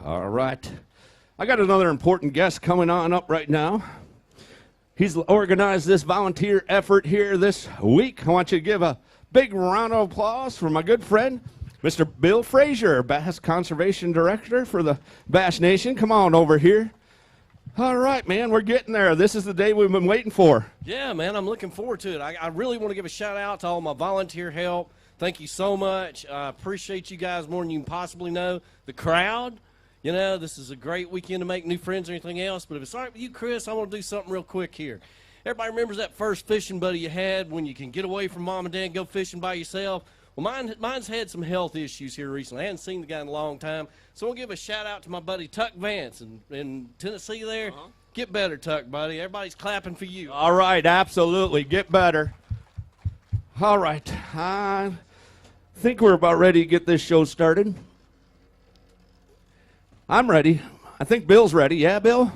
All right. I got another important guest coming on up right now. He's organized this volunteer effort here this week. I want you to give a big round of applause for my good friend, Mr. Bill Frazier, Bass Conservation Director for the Bass Nation. Come on over here. All right, man, we're getting there. This is the day we've been waiting for. Yeah, man, I'm looking forward to it. I really want to give a shout-out to all my volunteer help. Thank you so much. I appreciate you guys more than you can possibly know. The crowd, you know, this is a great weekend to make new friends or anything else. But if it's all right with you, Chris, I want to do something real quick here. Everybody remembers that first fishing buddy you had when you can get away from mom and dad and go fishing by yourself? Well, mine's had some health issues here recently. I hadn't seen the guy in a long time. So I want to give a shout-out to my buddy Tuck Vance in Tennessee there. Get better, Tuck, buddy. Everybody's clapping for you. All right, absolutely. Get better. All right. I think we're about ready to get this show started. I'm ready. I think Bill's ready. Yeah, Bill?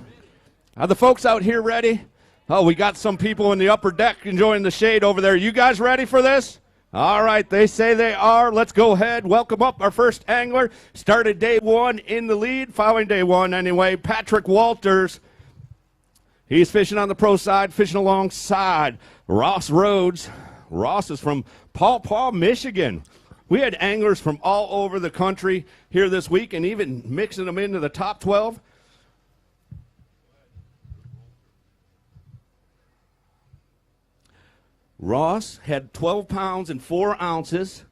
Are the folks out here ready? Oh, we got some people in the upper deck enjoying the shade over there. You guys ready for this? All right, they say they are. Let's go ahead. Welcome up our first angler. Started day one in the lead, following day one anyway. Patrick Walters. He's fishing on the pro side, fishing alongside Ross Rhodes. Ross is from Paw Paw, Michigan. We had anglers from all over the country here this week and even mixing them into the top 12. Ross had 12 pounds and 4 ounces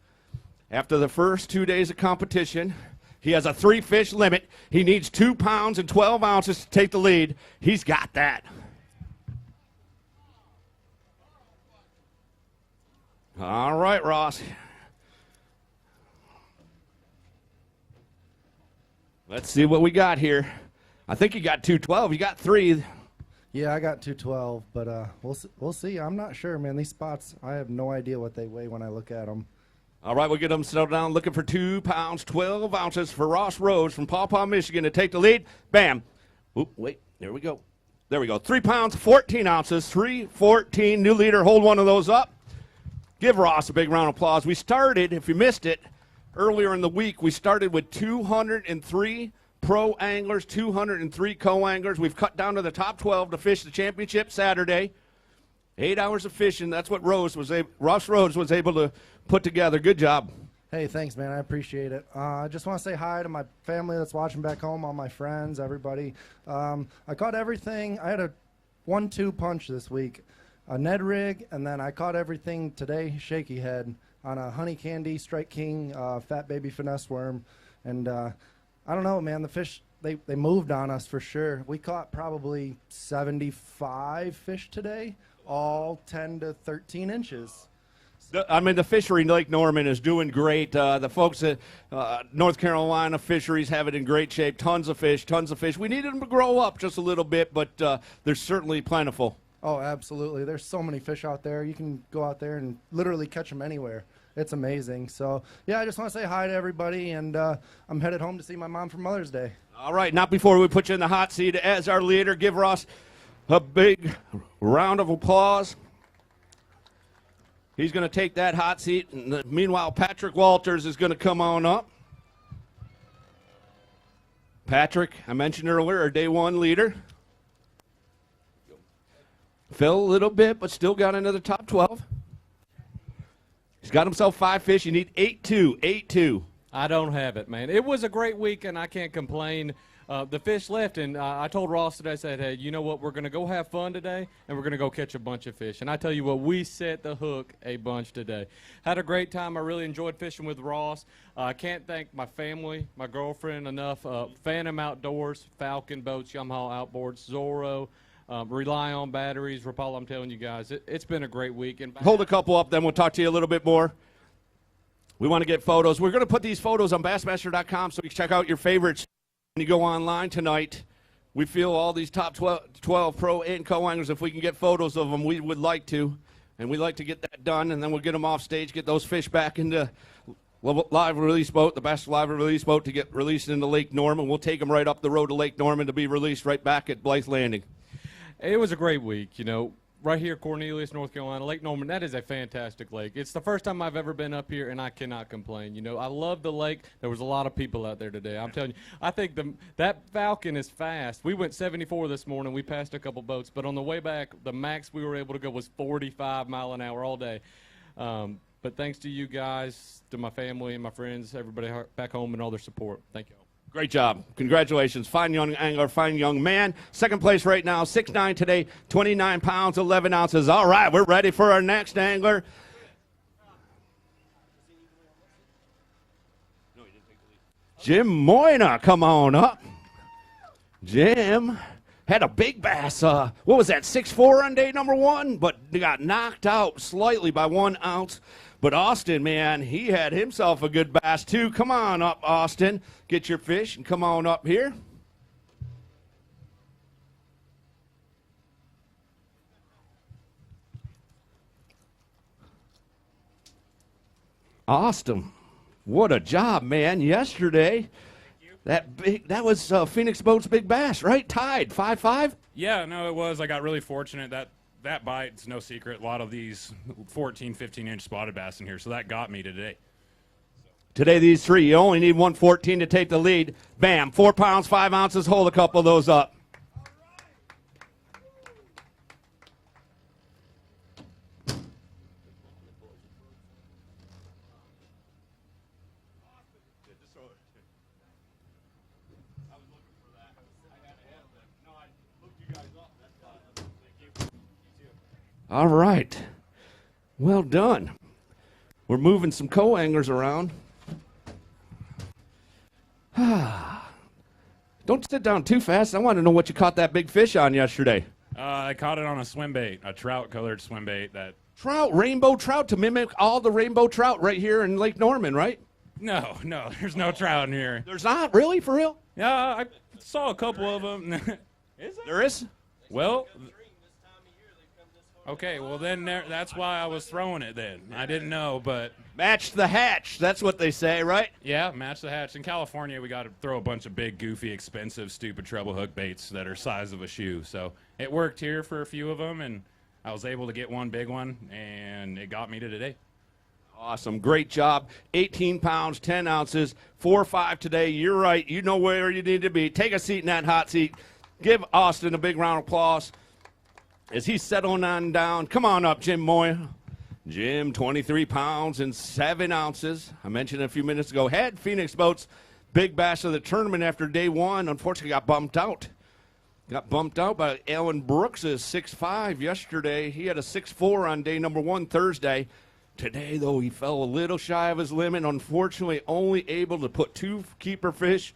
after the first 2 days of competition. He has a 3-fish limit. He needs 2 pounds and 12 ounces to take the lead. He's got that. All right, Ross. Let's see what we got here. I think you got 212. You got 3. Yeah, I got 212, but we'll see. I'm not sure, man. These spots, I have no idea what they weigh when I look at them. All right, we'll get them settled down. Looking for 2 pounds, 12 ounces for Ross Rhodes from Paw Paw, Michigan to take the lead. Bam. Oop, wait, there we go. There we go. 3 pounds, 14 ounces, 314. New leader, hold one of those up. Give Ross a big round of applause. We started, if you missed it, earlier in the week, we started with 203 pro anglers, 203 co-anglers. We've cut down to the top 12 to fish the championship Saturday. 8 hours of fishing. That's what Ross Rhodes was able to put together. Good job. Hey, thanks, man. I appreciate it. I just want to say hi to my family that's watching back home, all my friends, everybody. I caught everything. I had a 1-2 punch this week, a Ned rig, and then I caught everything today, shaky head, on a Honey Candy, Strike King, Fat Baby Finesse Worm. And I don't know, man. The fish, they moved on us for sure. We caught probably 75 fish today, all 10 to 13 inches. The fishery in Lake Norman is doing great. The folks at North Carolina Fisheries have it in great shape. Tons of fish, tons of fish. We needed them to grow up just a little bit, but they're certainly plentiful. Oh, absolutely. There's so many fish out there. You can go out there and literally catch them anywhere. It's amazing. So, yeah, I just want to say hi to everybody, and I'm headed home to see my mom for Mother's Day. All right, not before we put you in the hot seat as our leader. Give Ross a big round of applause. He's going to take that hot seat. And meanwhile, Patrick Walters is going to come on up. Patrick, I mentioned earlier, our day one leader. Fell a little bit, but still got into the top 12. He's got himself 5 fish. You need 8-2, 8-2. I don't have it, man. It was a great week, and I can't complain. The fish left, and I told Ross today, I said, hey, you know what, we're going to go have fun today, and we're going to go catch a bunch of fish. And I tell you what, we set the hook a bunch today. Had a great time. I really enjoyed fishing with Ross. I can't thank my family, my girlfriend enough. Phantom Outdoors, Falcon Boats, Yamaha Outboards, Zorro, Rely on Batteries. Rapala, I'm telling you guys, it's been a great week. And hold a couple up, then we'll talk to you a little bit more. We want to get photos. We're going to put these photos on Bassmaster.com so you can check out your favorites. When you go online tonight, we feel all these top 12 pro and co-anglers, if we can get photos of them, we would like to. And we'd like to get that done, and then we'll get them off stage, get those fish back into live release boat, the Bass Live Release Boat, to get released into Lake Norman. We'll take them right up the road to Lake Norman to be released right back at Blythe Landing. It was a great week, you know. right here, Cornelius, North Carolina, Lake Norman, that is a fantastic lake. It's the first time I've ever been up here, and I cannot complain. You know, I love the lake. There was a lot of people out there today. I'm telling you, I think that Falcon is fast. We went 74 this morning. We passed a couple boats, but on the way back, the max we were able to go was 45 mile an hour all day. But thanks to you guys, to my family and my friends, everybody back home, and all their support. Thank you all. Great job. Congratulations. Fine young angler, fine young man. Second place right now, 6'9" today, 29 pounds, 11 ounces. All right, we're ready for our next angler. Jim Moyna, come on up. Jim had a big bass. What was that, 6'4" on day number one? But he got knocked out slightly by 1 ounce. But Austin, man, he had himself a good bass, too. Come on up, Austin. Get your fish and come on up here. Austin, what a job, man, yesterday. That was Phoenix Boat's big bass, right? Tied, 5-5? Yeah, no, it was. I got really fortunate. That bite's no secret. A lot of these 14, 15-inch spotted bass in here, so that got me today. Today, these three, you only need 114 to take the lead. Bam, 4 pounds, 5 ounces. Hold a couple of those up. All right. Well done. We're moving some co-anglers around. Don't sit down too fast. I want to know what you caught that big fish on yesterday. I caught it on a swim bait, a trout-colored swim bait. Trout, rainbow trout, to mimic all the rainbow trout right here in Lake Norman, right? No, there's no trout in here. There's not? Really? For real? Yeah, I saw a couple of them. Is there? There is? Well, okay, well then that's why I was throwing it then. I didn't know, but Match the hatch. That's what they say, right? yeah, match the hatch. In California, we got to throw a bunch of big, goofy, expensive, stupid treble hook baits that are size of a shoe. So it worked here for a few of them, and I was able to get one big one, and it got me to today. Awesome. Great job. 18 pounds, 10 ounces, 4-5 today. You're right. You know where you need to be. Take a seat in that hot seat. Give Austin a big round of applause as he's settling on down. Come on up, Jim Moya. Jim, 23 pounds and 7 ounces. I mentioned a few minutes ago, had Phoenix Boats big bass of the tournament after day one. Unfortunately, got bumped out. Got bumped out by Alan Brooks' 6'5" yesterday. He had a 6'4" on day number one Thursday. Today, though, he fell a little shy of his limit. Unfortunately, only able to put 2 keeper fish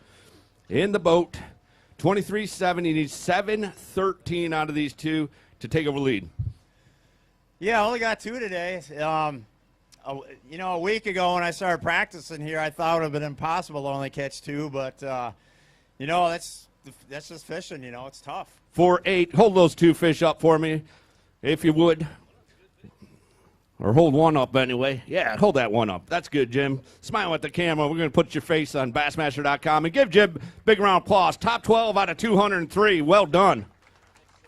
in the boat. 23-7. He needs 7-13 out of these 2 to take over lead. Yeah, I only got 2 today. A week ago when I started practicing here, I thought it would have been impossible to only catch 2, but, that's just fishing, it's tough. 4-8. Hold those 2 fish up for me, if you would. Or hold one up anyway. Yeah, hold that one up. That's good, Jim. Smile at the camera. We're going to put your face on Bassmaster.com and give Jim a big round of applause. Top 12 out of 203. Well done.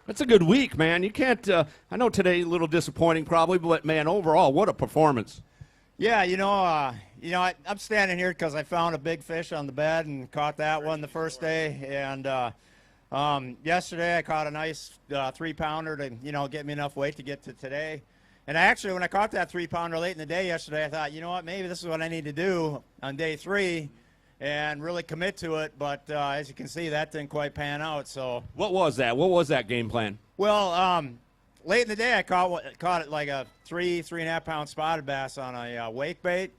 That's a good week, man. You can't, I know today a little disappointing probably, but, man, overall, what a performance. Yeah, I'm standing here because I found a big fish on the bed and caught that one the first day. And yesterday I caught a nice 3-pounder to, get me enough weight to get to today. And actually, when I caught that 3-pounder late in the day yesterday, I thought, you know what, maybe this is what I need to do on day 3 and really commit to it. But as you can see, that didn't quite pan out. So What was that? What was that game plan? Well, late in the day, I caught it like a 3.5 pound spotted bass on a wake bait,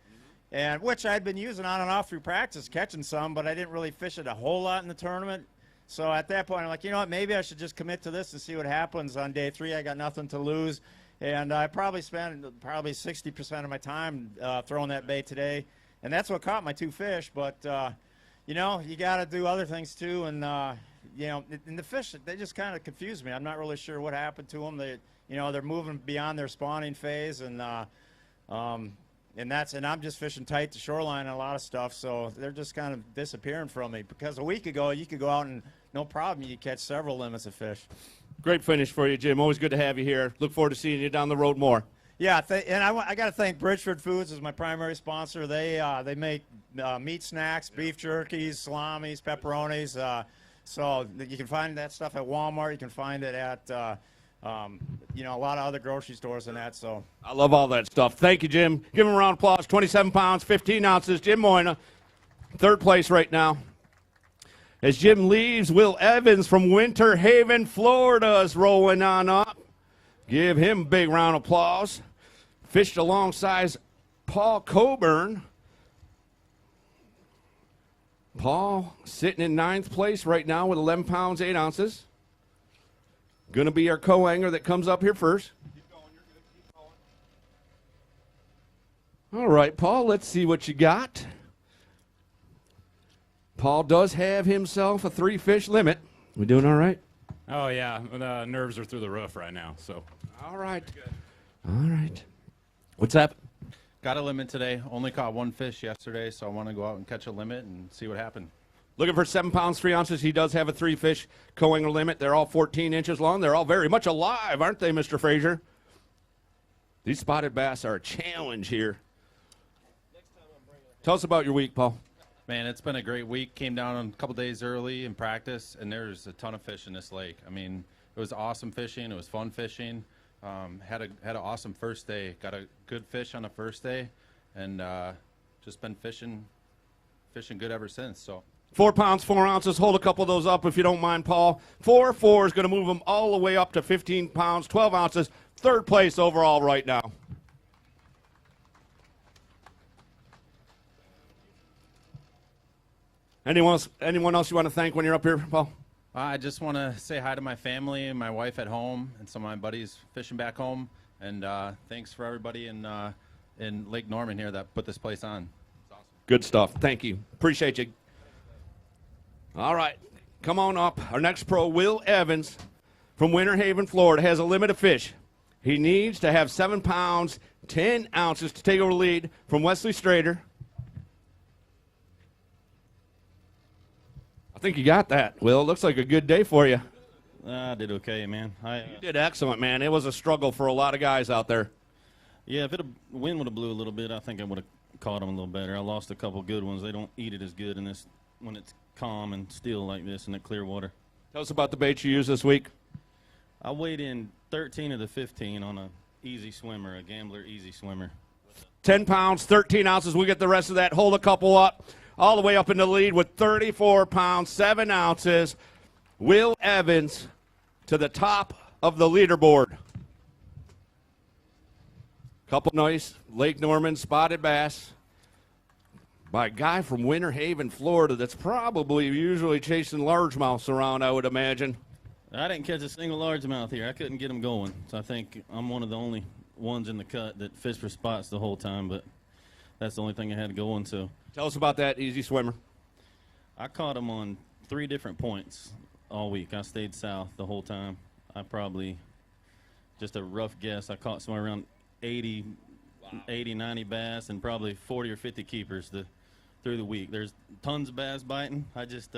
and which I'd been using on and off through practice, catching some, but I didn't really fish it a whole lot in the tournament. So at that point, I'm like, you know what, maybe I should just commit to this and see what happens on day 3. I got nothing to lose. And I probably spent 60% of my time throwing that bait today. And that's what caught my 2 fish. But, you got to do other things too. And, and the fish, they just kind of confuse me. I'm not really sure what happened to them. They're moving beyond their spawning phase. And I'm just fishing tight to shoreline and a lot of stuff. So they're just kind of disappearing from me. Because a week ago, you could go out and no problem, you catch several limits of fish. Great finish for you, Jim. Always good to have you here. Look forward to seeing you down the road more. Yeah, and I got to thank Bridgeford Foods as my primary sponsor. They make meat snacks, beef jerkies, salamis, pepperonis. So you can find that stuff at Walmart. You can find it at a lot of other grocery stores and that. So I love all that stuff. Thank you, Jim. Give him a round of applause. 27 pounds, 15 ounces. Jim Moyna, third place right now. As Jim leaves, Will Evans from Winter Haven, Florida is rolling on up. Give him a big round of applause. Fished alongside Paul Coburn. Paul sitting in 9th place right now with 11 pounds, 8 ounces. Going to be our co-angler that comes up here first. Keep going, you're good. Keep going. All right, Paul, let's see what you got. Paul does have himself a 3-fish limit. We doing all right? Oh, yeah. The nerves are through the roof right now. So. All right. All right. What's up? Got a limit today. Only caught 1 fish yesterday, so I want to go out and catch a limit and see what happened. Looking for 7 pounds, 3 ounces. He does have a 3-fish co-angler limit. They're all 14 inches long. They're all very much alive, aren't they, Mr. Frazier? These spotted bass are a challenge here. Tell us about your week, Paul. Man, it's been a great week. Came down a couple days early in practice, and there's a ton of fish in this lake. I mean, it was awesome fishing. It was fun fishing. Had an awesome first day. Got a good fish on the first day, and just been fishing good ever since. So 4 pounds, 4 ounces. Hold a couple of those up if you don't mind, Paul. 4 is going to move them all the way up to 15 pounds, 12 ounces. Third place overall right now. Anyone else you want to thank when you're up here, Paul? I just want to say hi to my family and my wife at home and some of my buddies fishing back home. And thanks for everybody in Lake Norman here that put this place on. It's awesome. Good stuff. Thank you. Appreciate you. All right. Come on up. Our next pro, Will Evans from Winter Haven, Florida, has a limit of fish. He needs to have 7 pounds, 10 ounces to take over the lead from Wesley Strader. I think you got that, Will. Looks like a good day for you. I did okay, man. You did excellent, man. It was a struggle for a lot of guys out there. Yeah, if wind would have blew a little bit, I think I would have caught them a little better. I lost a couple good ones. They don't eat it as good in this when it's calm and still like this in the clear water. Tell us about the bait you used this week. I weighed in 13 of the 15 on a easy swimmer, a Gambler easy swimmer. 10 pounds, 13 ounces. We get the rest of that. Hold a couple up. All the way up in the lead with 34 pounds, 7 ounces. Will Evans to the top of the leaderboard. Couple nice Lake Norman spotted bass by a guy from Winter Haven, Florida that's probably usually chasing largemouths around, I would imagine. I didn't catch a single largemouth here. I couldn't get them going. So I think I'm one of the only ones in the cut that fished for spots the whole time, but that's the only thing I had going. So tell us about that easy swimmer. I caught them on 3 different points all week. I stayed south the whole time. I probably, just a rough guess, I caught somewhere around 80, 90 bass and probably 40 or 50 keepers through the week. There's tons of bass biting. I just,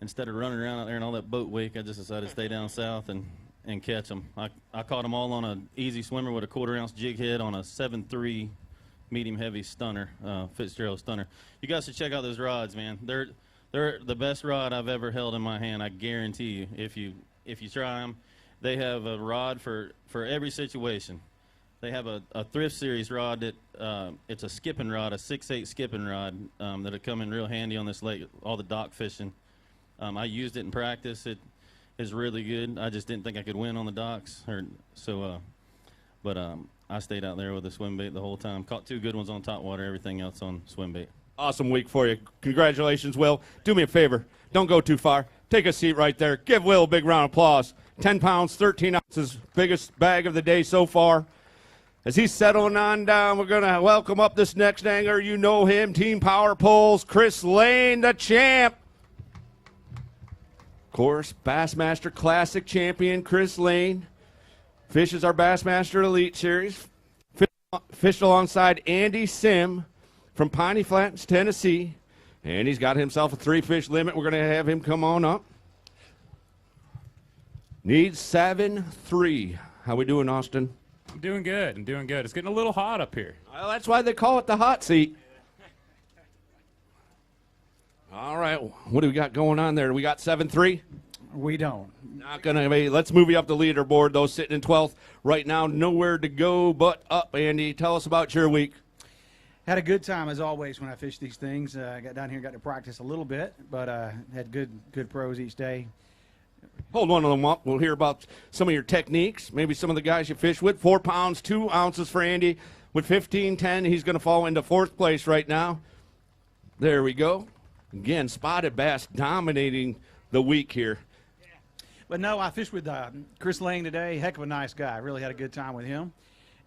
instead of running around out there in all that boat wake, I just decided to stay down south and catch them. I caught them all on an easy swimmer with a 1/4 ounce jig head on a 7.3 medium heavy stunner, Fitzgerald stunner. You guys should check out those rods, man. They're the best rod I've ever held in my hand. I guarantee you. If you try them, they have a rod for every situation. They have a Thrift Series rod that it's a skipping rod, a 6/8 skipping rod that'll come in real handy on this lake. All the dock fishing. I used it in practice. It is really good. I just didn't think I could win on the docks, but I stayed out there with the swim bait the whole time. Caught 2 good ones on top water, everything else on swim bait. Awesome week for you. Congratulations, Will. Do me a favor. Don't go too far. Take a seat right there. Give Will a big round of applause. 10 pounds, 13 ounces, biggest bag of the day so far. As he's settling on down, we're going to welcome up this next angler. You know him, Team Power Poles, Chris Lane, the champ. Of course, Bassmaster Classic champion Chris Lane. Fishes our Bassmaster Elite Series. Fished alongside Andy Sim from Piney Flats, Tennessee. And he's got himself a 3-fish limit. We're going to have him come on up. Needs 7-3. How we doing, Austin? I'm doing good. I'm doing good. It's getting a little hot up here. Well, that's why they call it the hot seat. All right, what do we got going on there? We got 7-3? We don't. Not gonna be. Let's move you up the leaderboard. Those sitting in 12th right now, nowhere to go but up. Andy, tell us about your week. Had a good time as always when I fish these things. I got down here and got to practice a little bit, but had good pros each day. Hold one of them up. We'll hear about some of your techniques, maybe some of the guys you fish with. 4 pounds, 2 ounces for Andy. With 15-10, he's going to fall into 4th place right now. There we go. Again, spotted bass dominating the week here. But no, I fished with Chris Lane today. Heck of a nice guy. Really had a good time with him.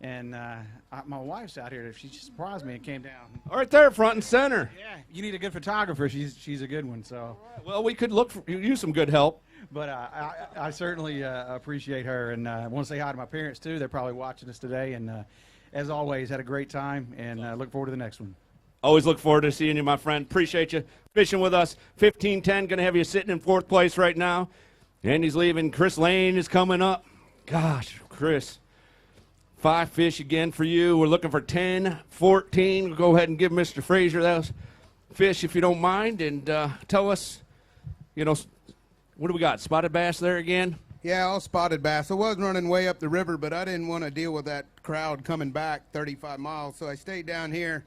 And my wife's out here. She surprised me and came down. Right there, front and center. Yeah, you need a good photographer. She's a good one. So. Well, we could use some good help. But I certainly appreciate her, and I want to say hi to my parents too. They're probably watching us today, and as always, had a great time, and look forward to the next one. Always look forward to seeing you, my friend. Appreciate you fishing with us. 15-10, going to have you sitting in 4th place right now. Andy's leaving. Chris Lane is coming up. Gosh, Chris, 5 fish again for you. We're looking for 10-14. We'll go ahead and give Mr. Frazier those fish if you don't mind, and tell us, what do we got? Spotted bass there again? Yeah, all spotted bass. I was running way up the river, but I didn't want to deal with that crowd coming back 35 miles, so I stayed down here.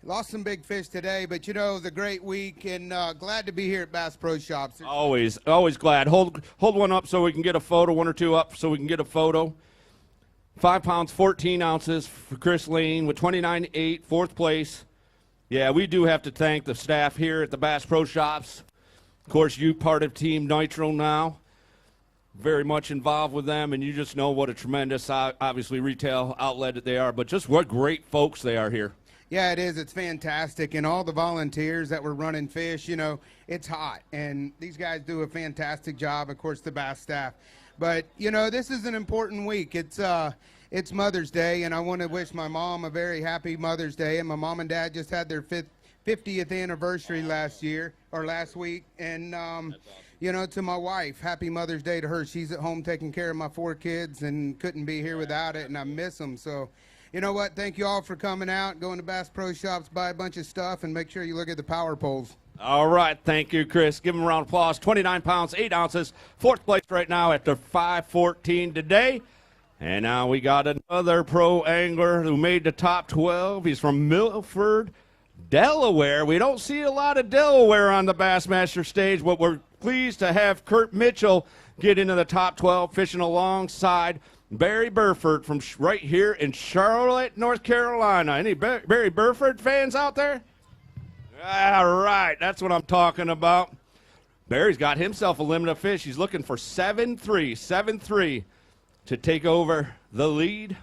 Lost some big fish today, but it was a great week, and glad to be here at Bass Pro Shops. Always glad. Hold one up so we can get a photo, 1 or 2 up so we can get a photo. 5 pounds, 14 ounces for Chris Lane with 29.8, 4th place. Yeah, we do have to thank the staff here at the Bass Pro Shops. Of course, you part of Team Nitro now. Very much involved with them, and you just know what a tremendous, obviously, retail outlet that they are, but just what great folks they are here. Yeah, it is. It's fantastic. And all the volunteers that were running fish, it's hot. And these guys do a fantastic job, of course, the bass staff. But, this is an important week. It's Mother's Day, and I want to wish my mom a very happy Mother's Day. And my mom and dad just had their 50th anniversary last week. And, to my wife, happy Mother's Day to her. She's at home taking care of my 4 kids and couldn't be here without it, and I miss them. So, you know what? Thank you all for coming out, going to Bass Pro Shops, buy a bunch of stuff, and make sure you look at the power poles. All right. Thank you, Chris. Give him a round of applause. 29 pounds, 8 ounces. 4th place right now after 5:14 today. And now we got another pro angler who made the top 12. He's from Milford, Delaware. We don't see a lot of Delaware on the Bassmaster stage, but we're pleased to have Kurt Mitchell get into the top 12, fishing alongside Barry Burford from right here in Charlotte, North Carolina. Any Barry Burford fans out there? All right, that's what I'm talking about. Barry's got himself a limit of fish. He's looking for 7-3 to take over the lead.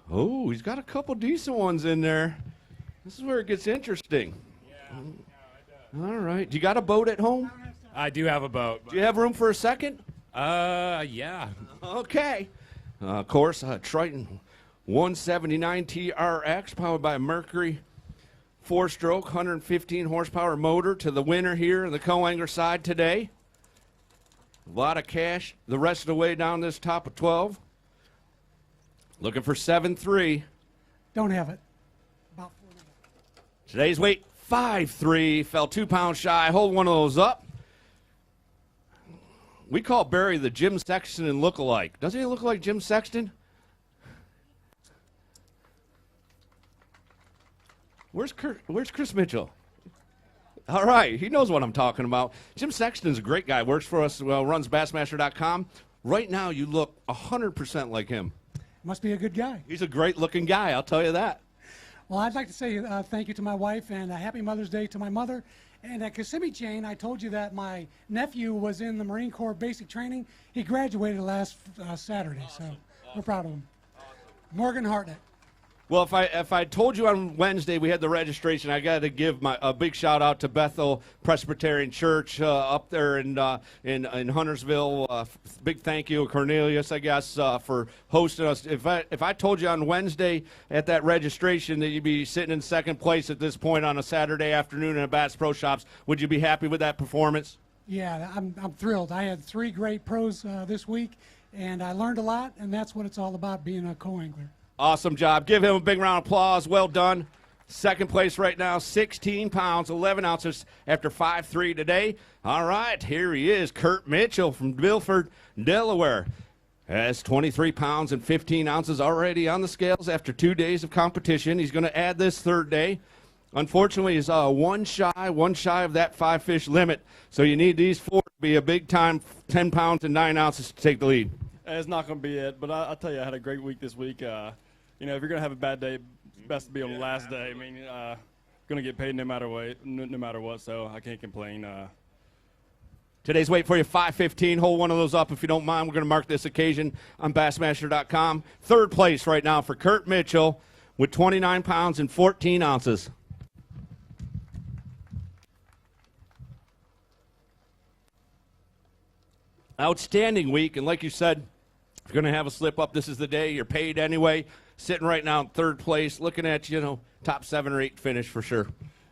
Oh, he's got a couple decent ones in there. This is where it gets interesting. Yeah. All right. Do you got a boat at home? I do have a boat. Do you have room for a second? Yeah. Okay. Of course, Triton 179 TRX, powered by a Mercury 4-stroke, 115 horsepower motor to the winner here on the co-angler side today. A lot of cash the rest of the way down this top of 12. Looking for 7-3. Don't have it. About 4 minutes. Today's weight, 5'3", fell 2 pounds shy. Hold one of those up. We call Barry the Jim Sexton look-alike. Doesn't he look like Jim Sexton? Where's Chris Mitchell? All right, he knows what I'm talking about. Jim Sexton's a great guy. Works for us, runs Bassmaster.com. Right now, you look 100% like him. Must be a good guy. He's a great-looking guy, I'll tell you that. Well, I'd like to say thank you to my wife and a happy Mother's Day to my mother. And at Kissimmee Chain, I told you that my nephew was in the Marine Corps basic training. He graduated last Saturday, so we're proud of him. Morgan Hartnett. Well, if I told you on Wednesday we had the registration, I got to give a big shout out to Bethel Presbyterian Church up there in Huntersville. Big thank you, Cornelius, I guess, for hosting us. If I told you on Wednesday at that registration that you'd be sitting in 2nd place at this point on a Saturday afternoon in a Bass Pro Shops, would you be happy with that performance? Yeah, I'm thrilled. I had 3 great pros this week, and I learned a lot, and that's what it's all about, being a co-angler. Awesome job. Give him a big round of applause. Well done. Second place right now, 16 pounds, 11 ounces after 5-3 today. All right, here he is, Kurt Mitchell from Milford, Delaware. Has 23 pounds and 15 ounces already on the scales after 2 days of competition. He's going to add this third day. Unfortunately, he's one shy of that 5 fish limit. So you need these 4 to be a big time 10 pounds and 9 ounces to take the lead. It's not going to be it, but I'll tell you, I had a great week this week. You know, if you're going to have a bad day, it's best to be on the last day. I mean, going to get paid no matter what, so I can't complain. Today's weight for you, 515. Hold one of those up if you don't mind. We're going to mark this occasion on Bassmaster.com. Third place right now for Kurt Mitchell with 29 pounds and 14 ounces. Outstanding week, and like you said, if you're going to have a slip up, this is the day. You're paid anyway. Sitting right now in third place, looking at, you know, top 7 or 8 finish for sure.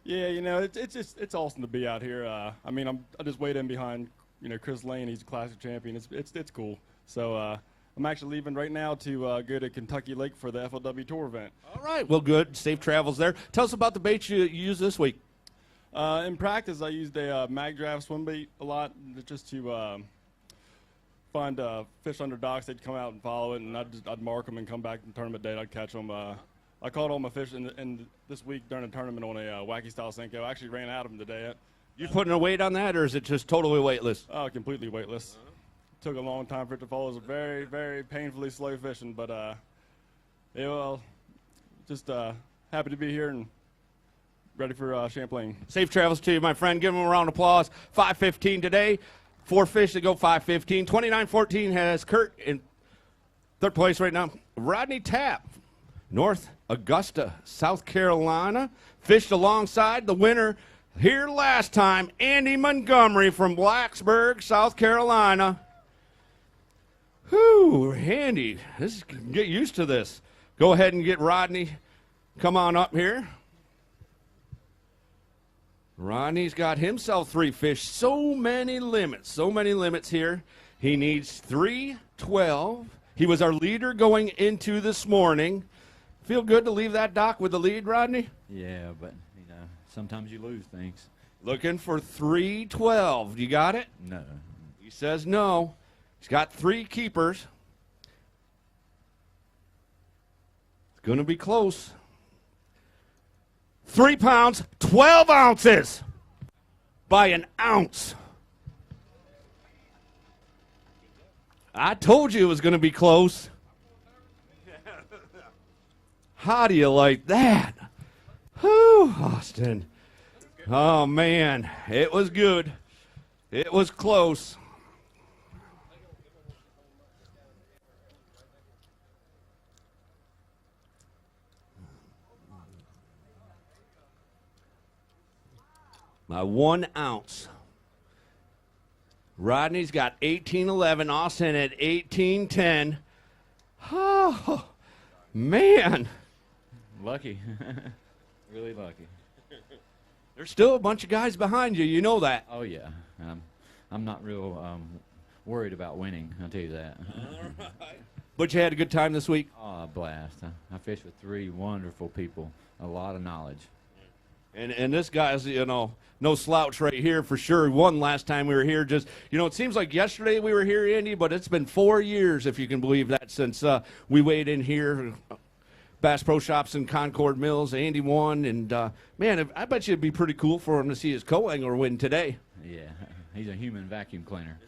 Yeah, you know, it's awesome to be out here. I mean, I just weighed in behind, you know, Chris Lane. He's a classic champion. It's cool. So I'm actually leaving right now to go to Kentucky Lake for the FLW Tour event. All right, well, good. Safe travels there. Tell us about the baits you used this week. In practice, I used a mag draft swim bait a lot, just to find fish under docks. They'd come out and follow it, and I'd mark them and come back in tournament day. I'd catch them. I caught all my fish in this week during a tournament on a wacky style Senko. I actually ran out of them today. You putting a weight on that, or is it just totally weightless? Oh, completely weightless. Took a long time for it to fall. It was very, very painfully slow fishing, but yeah, well, just happy to be here and ready for Champlain. Safe travels to you, my friend. Give him a round of applause. 5:15 today. 4 fish to go, 5:15. 29-14 has Kurt in third place right now. Rodney Tapp, North Augusta, South Carolina, fished alongside the winner here last time, Andy Montgomery from Blacksburg, South Carolina. Whew, Andy, get used to this. Go ahead and get Rodney. Come on up here. Rodney's got himself 3 fish. So many limits here. He needs 312. He was our leader going into this morning. Feel good to leave that dock with the lead, Rodney? Yeah, but, you know, sometimes you lose things. Looking for 312. You got it? No. He says no. He's got 3 keepers. It's going to be close. 3 pounds, 12 ounces by an ounce. I told you it was going to be close. How do you like that? Whew, Austin. Oh, man. It was good. It was close. By 1 ounce. Rodney's got 18.11. Austin at 18.10. Oh, man. Lucky. Really lucky. There's still a bunch of guys behind you. You know that. Oh, yeah. I'm not real worried about winning. I'll tell you that. All right. But you had a good time this week? Oh, a blast. I fished with 3 wonderful people. A lot of knowledge. And this guy's, you know, no slouch right here for sure. He won last time we were here. Just, you know, it seems like yesterday we were here, Andy, but it's been 4 years, if you can believe that, since we weighed in here. Bass Pro Shops in Concord Mills. Andy won, and man, I bet you it'd be pretty cool for him to see his co-angler win today. Yeah, he's a human vacuum cleaner.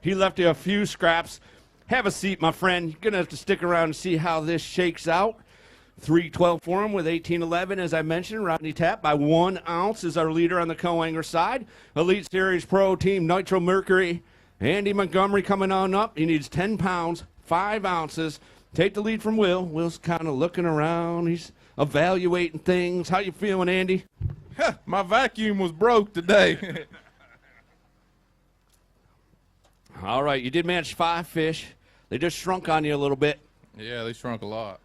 He left you a few scraps. Have a seat, my friend. You're going to have to stick around and see how this shakes out. 312 for him with 18.11, as I mentioned. Rodney Tapp by 1 ounce is our leader on the co-angler side. Elite Series Pro Team Nitro Mercury. Andy Montgomery coming on up. He needs 10 pounds, 5 ounces. Take the lead from Will. Will's kind of looking around. He's evaluating things. How you feeling, Andy? My vacuum was broke today. All right, you did manage 5 fish. They just shrunk on you a little bit. Yeah, they shrunk a lot.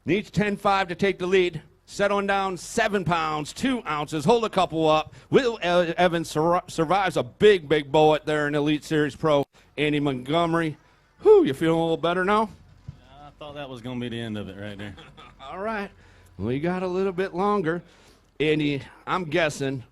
Needs 10.5 to take the lead. Set on down 7 pounds, 2 ounces. Hold a couple up. Will Evans survives a big, big bullet there in Elite Series Pro. Andy Montgomery. Whew, you feeling a little better now? I thought that was going to be the end of it right there. All right. We got a little bit longer. Andy, I'm guessing,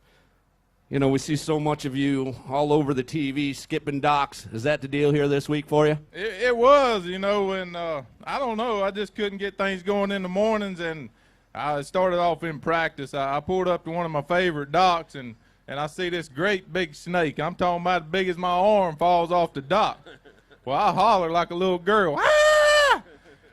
you know, we see so much of you all over the TV skipping docks. Is that the deal here this week for you? It was, you know, and I don't know. I just couldn't get things going in the mornings, and I started off in practice. I pulled up to one of my favorite docks, and I see this great big snake. I'm talking about as big as my arm falls off the dock. Well, I holler like a little girl. Ah!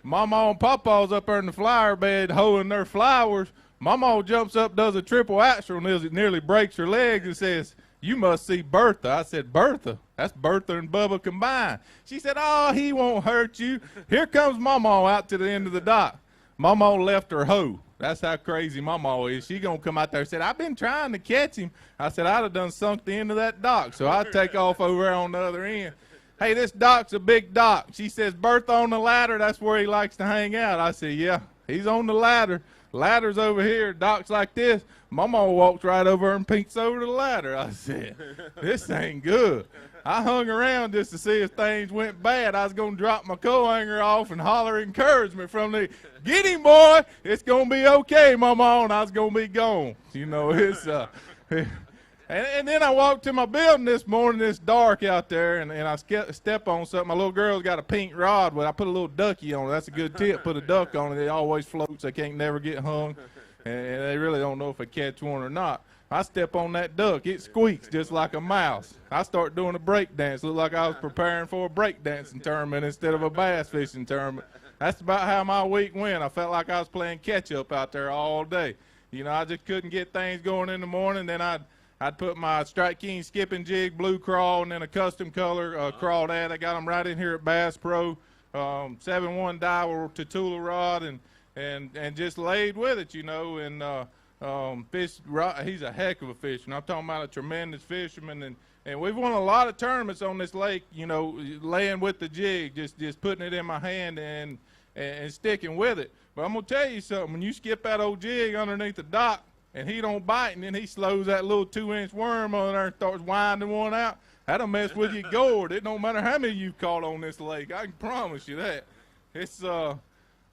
Mama and Papa's up there in the flower bed hoeing their flowers. Mama jumps up, does a triple axel, nearly breaks her legs, and says, "You must see Bertha." I said, "Bertha? That's Bertha and Bubba combined." She said, "Oh, he won't hurt you." Here comes Mama out to the end of the dock. Mama left her hoe. That's how crazy Mama is. She gonna come out there and said, "I've been trying to catch him." I said, "I'd have done sunk the end of that dock." So I take off over there on the other end. "Hey, this dock's a big dock." She says, "Bertha on the ladder, that's where he likes to hang out." I said, "Yeah, he's on the ladder. Ladder's over here, docks like this." Mama walks right over and peeks over the ladder. I said, "This ain't good." I hung around just to see if things went bad. I was going to drop my co-hanger off and holler encouragement from the, "Get him, boy. It's going to be okay, Mama," and I was going to be gone. You know, it's and then I walked to my building this morning. It's dark out there, and I step on something. My little girl's got a pink rod, but I put a little ducky on it. That's a good tip. Put a duck on it. It always floats. They can't never get hung, and they really don't know if they catch one or not. I step on that duck. It squeaks just like a mouse. I start doing a break dance. Looked like I was preparing for a break dancing tournament instead of a bass fishing tournament. That's about how my week went. I felt like I was playing catch-up out there all day. You know, I just couldn't get things going in the morning. Then I'd put my Strike King skipping jig, blue crawl, and then a custom color crawdad. I got them right in here at Bass Pro. 7-1 Daiwa Tatula rod, and just laid with it, you know, and he's a heck of a fisherman. I'm talking about a tremendous fisherman, and we've won a lot of tournaments on this lake, you know, laying with the jig, just putting it in my hand and sticking with it. But I'm going to tell you something. When you skip that old jig underneath the dock and he don't bite, and then he slows that little 2-inch worm on there and starts winding one out, that'll mess with your gourd. It don't matter how many you've caught on this lake. I can promise you that.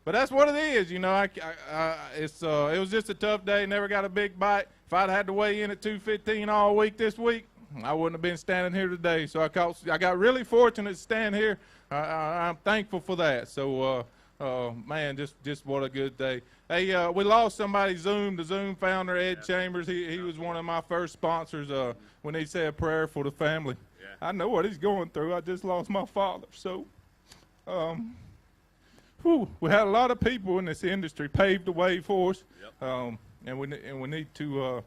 But that's what it is, you know. It was just a tough day. Never got a big bite. If I'd had to weigh in at 215 all week this week, I wouldn't have been standing here today. So I got really fortunate to stand here. I'm thankful for that. So, man, just what a good day. Hey, we lost somebody, Zoom, the Zoom founder, Ed Chambers. He was one of my first sponsors when he said a prayer for the family. Yeah. I know what he's going through. I just lost my father. So, we had a lot of people in this industry paved the way for us, and we need to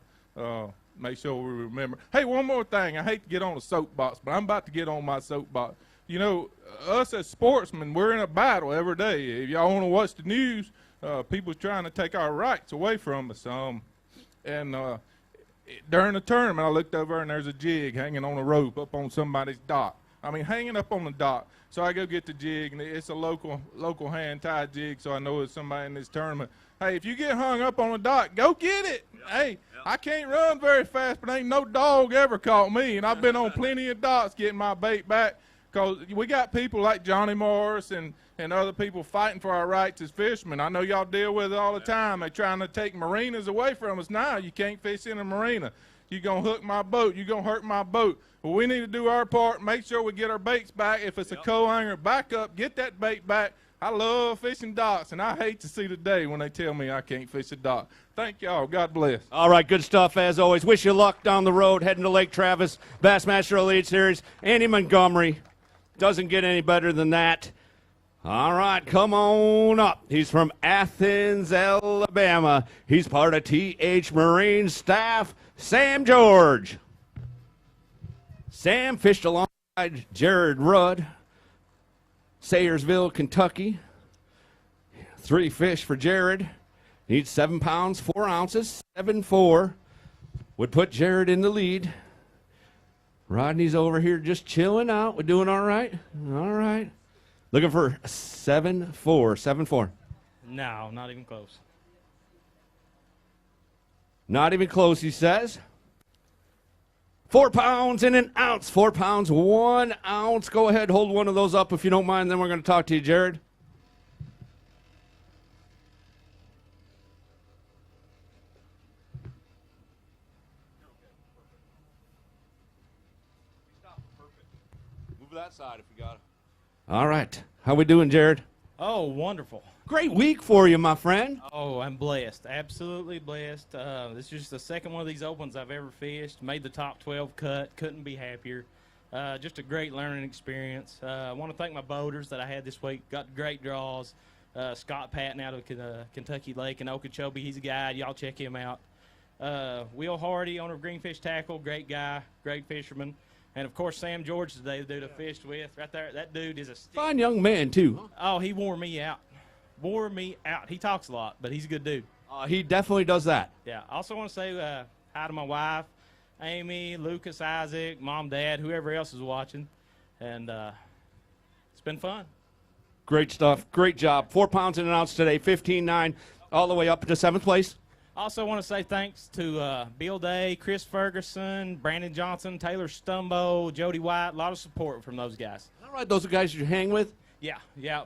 make sure we remember. Hey, one more thing. I hate to get on a soapbox, but I'm about to get on my soapbox. You know, us as sportsmen, we're in a battle every day. If y'all want to watch the news, people's trying to take our rights away from us. During the tournament, I looked over and there's a jig hanging on a rope up on somebody's dock. I mean, hanging up on the dock. So I go get the jig, and it's a local hand-tied jig, so I know it's somebody in this tournament. Hey, if you get hung up on a dock, go get it. Hey, I can't run very fast, but ain't no dog ever caught me, and I've been on plenty of docks getting my bait back, because we got people like Johnny Morris and other people fighting for our rights as fishermen. I know y'all deal with it all the time. They're trying to take marinas away from us now. You can't fish in a marina. You're going to hook my boat. You're going to hurt my boat. Well, we need to do our part, make sure we get our baits back. If it's a co-hanger, back up, get that bait back. I love fishing docks, and I hate to see the day when they tell me I can't fish a dock. Thank y'all. God bless. All right, good stuff as always. Wish you luck down the road heading to Lake Travis, Bassmaster Elite Series. Andy Montgomery doesn't get any better than that. All right, come on up. He's from Athens, Alabama. He's part of T.H. Marine staff, Sam George. Sam fished alongside Jared Rudd, Sayersville, Kentucky. 3 fish for Jared. Needs 7 pounds, 4 ounces, 7.4. Would put Jared in the lead. Rodney's over here just chilling out. We're doing all right? All right. Looking for 7.4. 7.4. No, not even close. Not even close, he says. 4 pounds and an ounce. 4 pounds, 1 ounce. Go ahead, hold one of those up if you don't mind. Then we're going to talk to you, Jared. Move that side if you got it. All right. How we doing, Jared? Oh, wonderful. Great week for you, my friend. Oh, I'm blessed. Absolutely blessed. This is just the second one of these opens I've ever fished. Made the top 12 cut. Couldn't be happier. Just a great learning experience. I want to thank my boaters that I had this week. Got great draws. Scott Patton out of Kentucky Lake in Okeechobee. He's a guide. Y'all check him out. Will Hardy, owner of Greenfish Tackle. Great guy. Great fisherman. And, of course, Sam George today, the dude I fished with. Right there, that dude is a fine young man, too. Oh, he wore me out. Wore me out. He talks a lot, but he's a good dude. He definitely does that. Yeah. I also want to say hi to my wife, Amy, Lucas, Isaac, Mom, Dad, whoever else is watching. And it's been fun. Great stuff. Great job. 4 pounds and an ounce today, 15.9, all the way up to 7th place. Also want to say thanks to Bill Day, Chris Ferguson, Brandon Johnson, Taylor Stumbo, Jody White. A lot of support from those guys. All right, those are guys you hang with? Yeah,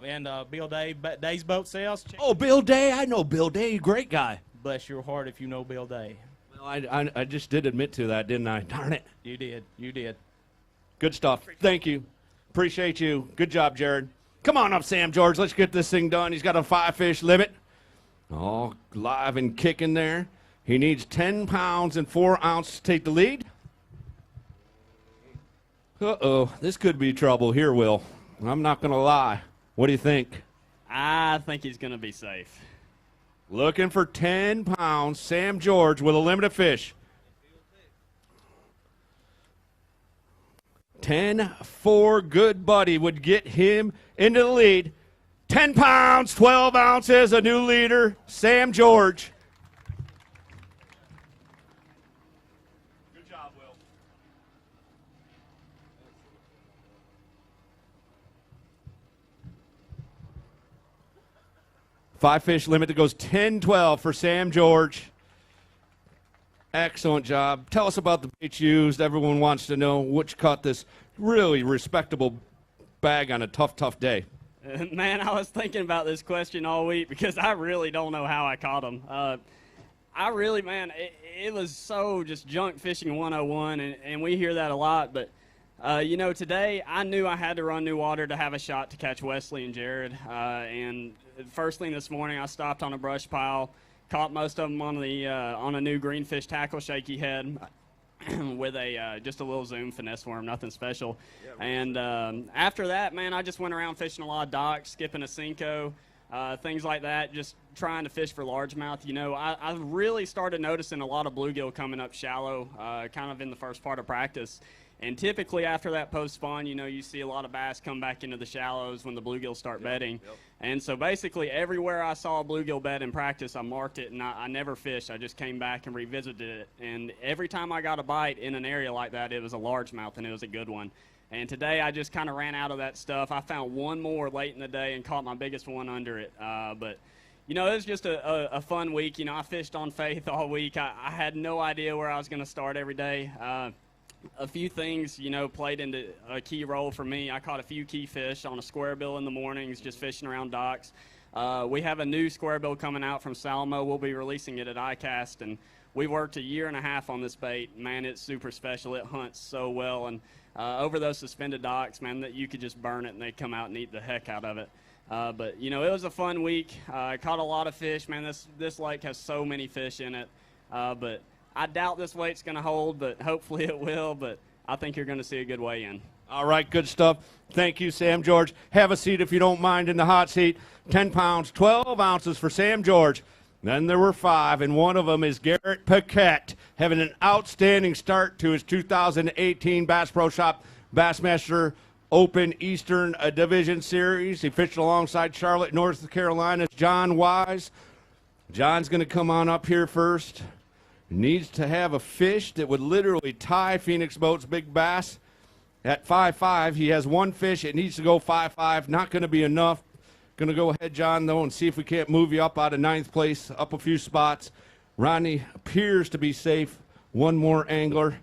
and Bill Day, Day's Boat Sales. Oh, Bill Day. I know Bill Day. Great guy. Bless your heart if you know Bill Day. Well, I just did admit to that, didn't I? Darn it. You did. You did. Good stuff. Thank you. Appreciate you. Good job, Jared. Come on up, Sam George. Let's get this thing done. He's got a 5-fish limit. Oh, live and kicking there. He needs 10 pounds and 4 ounces to take the lead. Uh-oh. This could be trouble here, Will. I'm not going to lie. What do you think? I think he's going to be safe. Looking for 10 pounds. Sam George with a limited fish. 10-4, good buddy would get him into the lead. 10 pounds, 12 ounces, a new leader, Sam George. Good job, Will. 5-fish limit that goes 10-12 for Sam George. Excellent job. Tell us about the baits used. Everyone wants to know which caught this really respectable bag on a tough day. Man, I was thinking about this question all week because I really don't know how I caught them. It was so just junk fishing 101, and we hear that a lot. But, today I knew I had to run new water to have a shot to catch Wesley and Jared. And first thing this morning, I stopped on a brush pile, caught most of them on a new Greenfish Tackle shaky head. With just a little Zoom finesse worm, nothing special. And after that, man, I just went around fishing a lot of docks, skipping a Cinco, things like that, just trying to fish for largemouth. I really started noticing a lot of bluegill coming up shallow, kind of in the first part of practice. And typically after that post-spawn, you see a lot of bass come back into the shallows when the bluegills start bedding. And so basically everywhere I saw a bluegill bed in practice, I marked it, and I never fished. I just came back and revisited it. And every time I got a bite in an area like that, it was a largemouth, and it was a good one. And today I just kind of ran out of that stuff. I found one more late in the day and caught my biggest one under it. But it was just a fun week. I fished on faith all week. I had no idea where I was going to start every day. A few things, played into a key role for me. I caught a few key fish on a square bill in the mornings, just fishing around docks. We have a new square bill coming out from Salmo. We'll be releasing it at ICAST, and we worked 1.5 years on this bait. Man, it's super special. It hunts so well, and over those suspended docks, man, that you could just burn it, and they come out and eat the heck out of it. But it was a fun week. I caught a lot of fish. Man, this lake has so many fish in it. But I doubt this weight's going to hold, but hopefully it will. But I think you're going to see a good weigh-in. All right, good stuff. Thank you, Sam George. Have a seat if you don't mind in the hot seat. 10 pounds, 12 ounces for Sam George. Then there were 5, and one of them is Garrett Paquette, having an outstanding start to his 2018 Bass Pro Shop Bassmaster Open Eastern Division Series. He fished alongside Charlotte, North Carolina's John Wise. John's going to come on up here first. Needs to have a fish that would literally tie Phoenix Boat's big bass at 5.5. He has one fish. It needs to go 5.5. Not going to be enough. Going to go ahead, John, though, and see if we can't move you up out of 9th place, up a few spots. Ronnie appears to be safe. One more angler.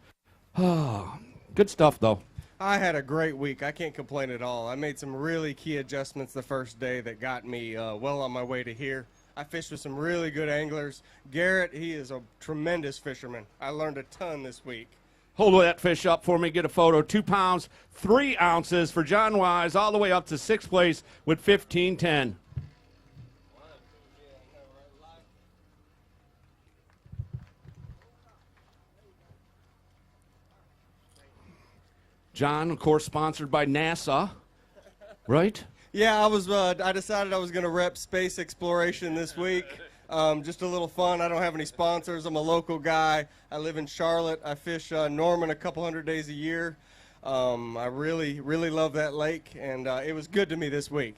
Oh, good stuff, though. I had a great week. I can't complain at all. I made some really key adjustments the first day that got me well on my way to here. I fished with some really good anglers. Garrett, he is a tremendous fisherman. I learned a ton this week. Hold that fish up for me. Get a photo. 2 pounds, 3 ounces for John Wise, all the way up to 6th place with 15.10. John, of course, sponsored by NASA, right? Yeah, I decided I was going to rep space exploration this week. Just a little fun. I don't have any sponsors. I'm a local guy. I live in Charlotte. I fish Norman a couple hundred days a year. I really, really love that lake, and it was good to me this week.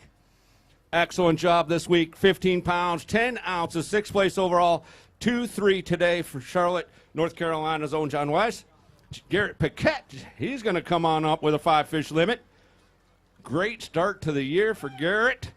Excellent job this week. 15 pounds, 10 ounces, 6th place overall. 2-3 today for Charlotte, North Carolina's own John Wise. Garrett Paquette, he's going to come on up with a 5-fish limit. Great start to the year for Garrett.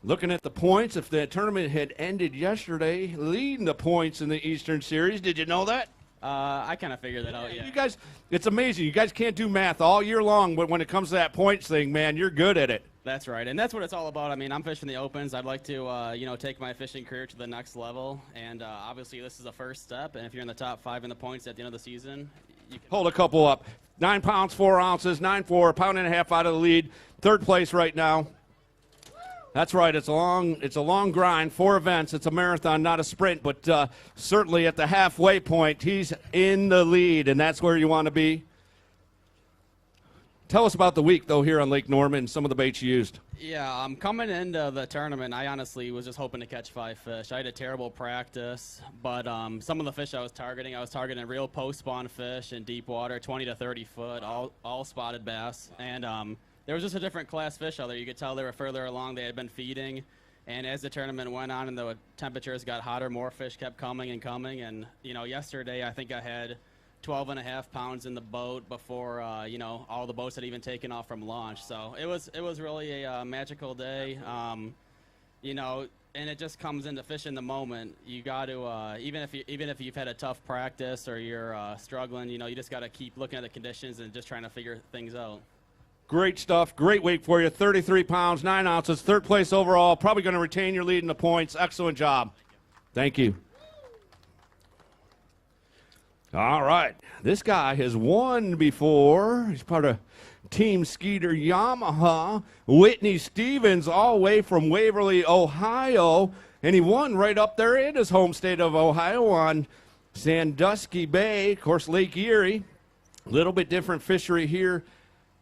Looking at the points, if the tournament had ended yesterday, leading the points in the Eastern Series. Did you know that? I kind of figured that out, yeah. You guys, it's amazing. You guys can't do math all year long, but when it comes to that points thing, man, you're good at it. That's right, and that's what it's all about. I mean, I'm fishing the Opens. I'd like to, take my fishing career to the next level, and obviously this is a first step, and if you're in the top 5 in the points at the end of the season, you can... Hold a couple up. 9 pounds, 4 ounces, 9.4, a pound and a half out of the lead. 3rd place right now. That's right. It's a long grind. 4 events. It's a marathon, not a sprint, but certainly at the halfway point, he's in the lead, and that's where you want to be. Tell us about the week, though, here on Lake Norman and some of the baits you used. Yeah, coming into the tournament, I honestly was just hoping to catch 5 fish. I had a terrible practice, but some of the fish I was targeting real post-spawn fish in deep water, 20 to 30 foot, all spotted bass, and there was just a different class fish out there. You could tell they were further along. They had been feeding, and as the tournament went on and the temperatures got hotter, more fish kept coming and coming, and yesterday I think I had 12.5 pounds in the boat before all the boats had even taken off from launch. So it was really a magical day. And it just comes into fish in the moment. You got to even if you've had a tough practice or you're struggling, you just got to keep looking at the conditions and just trying to figure things out. Great stuff. Great week for you. 33 pounds, 9 ounces, 3rd place overall. Probably going to retain your lead in the points. Excellent job. Thank you. All right. This guy has won before. He's part of Team Skeeter Yamaha. Whitney Stevens, all the way from Waverly, Ohio. And he won right up there in his home state of Ohio on Sandusky Bay, of course, Lake Erie. A little bit different fishery here,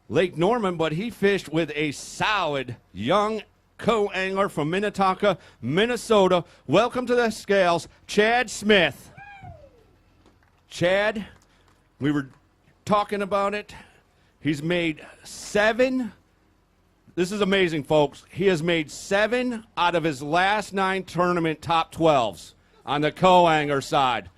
Lake Norman, but he fished with a solid young co-angler from Minnetonka, Minnesota. Welcome to the scales, Chad Smith. Chad, we were talking about it. He's made 7. This is amazing, folks. He has made 7 out of his last 9 tournament top 12s on the co-angler side.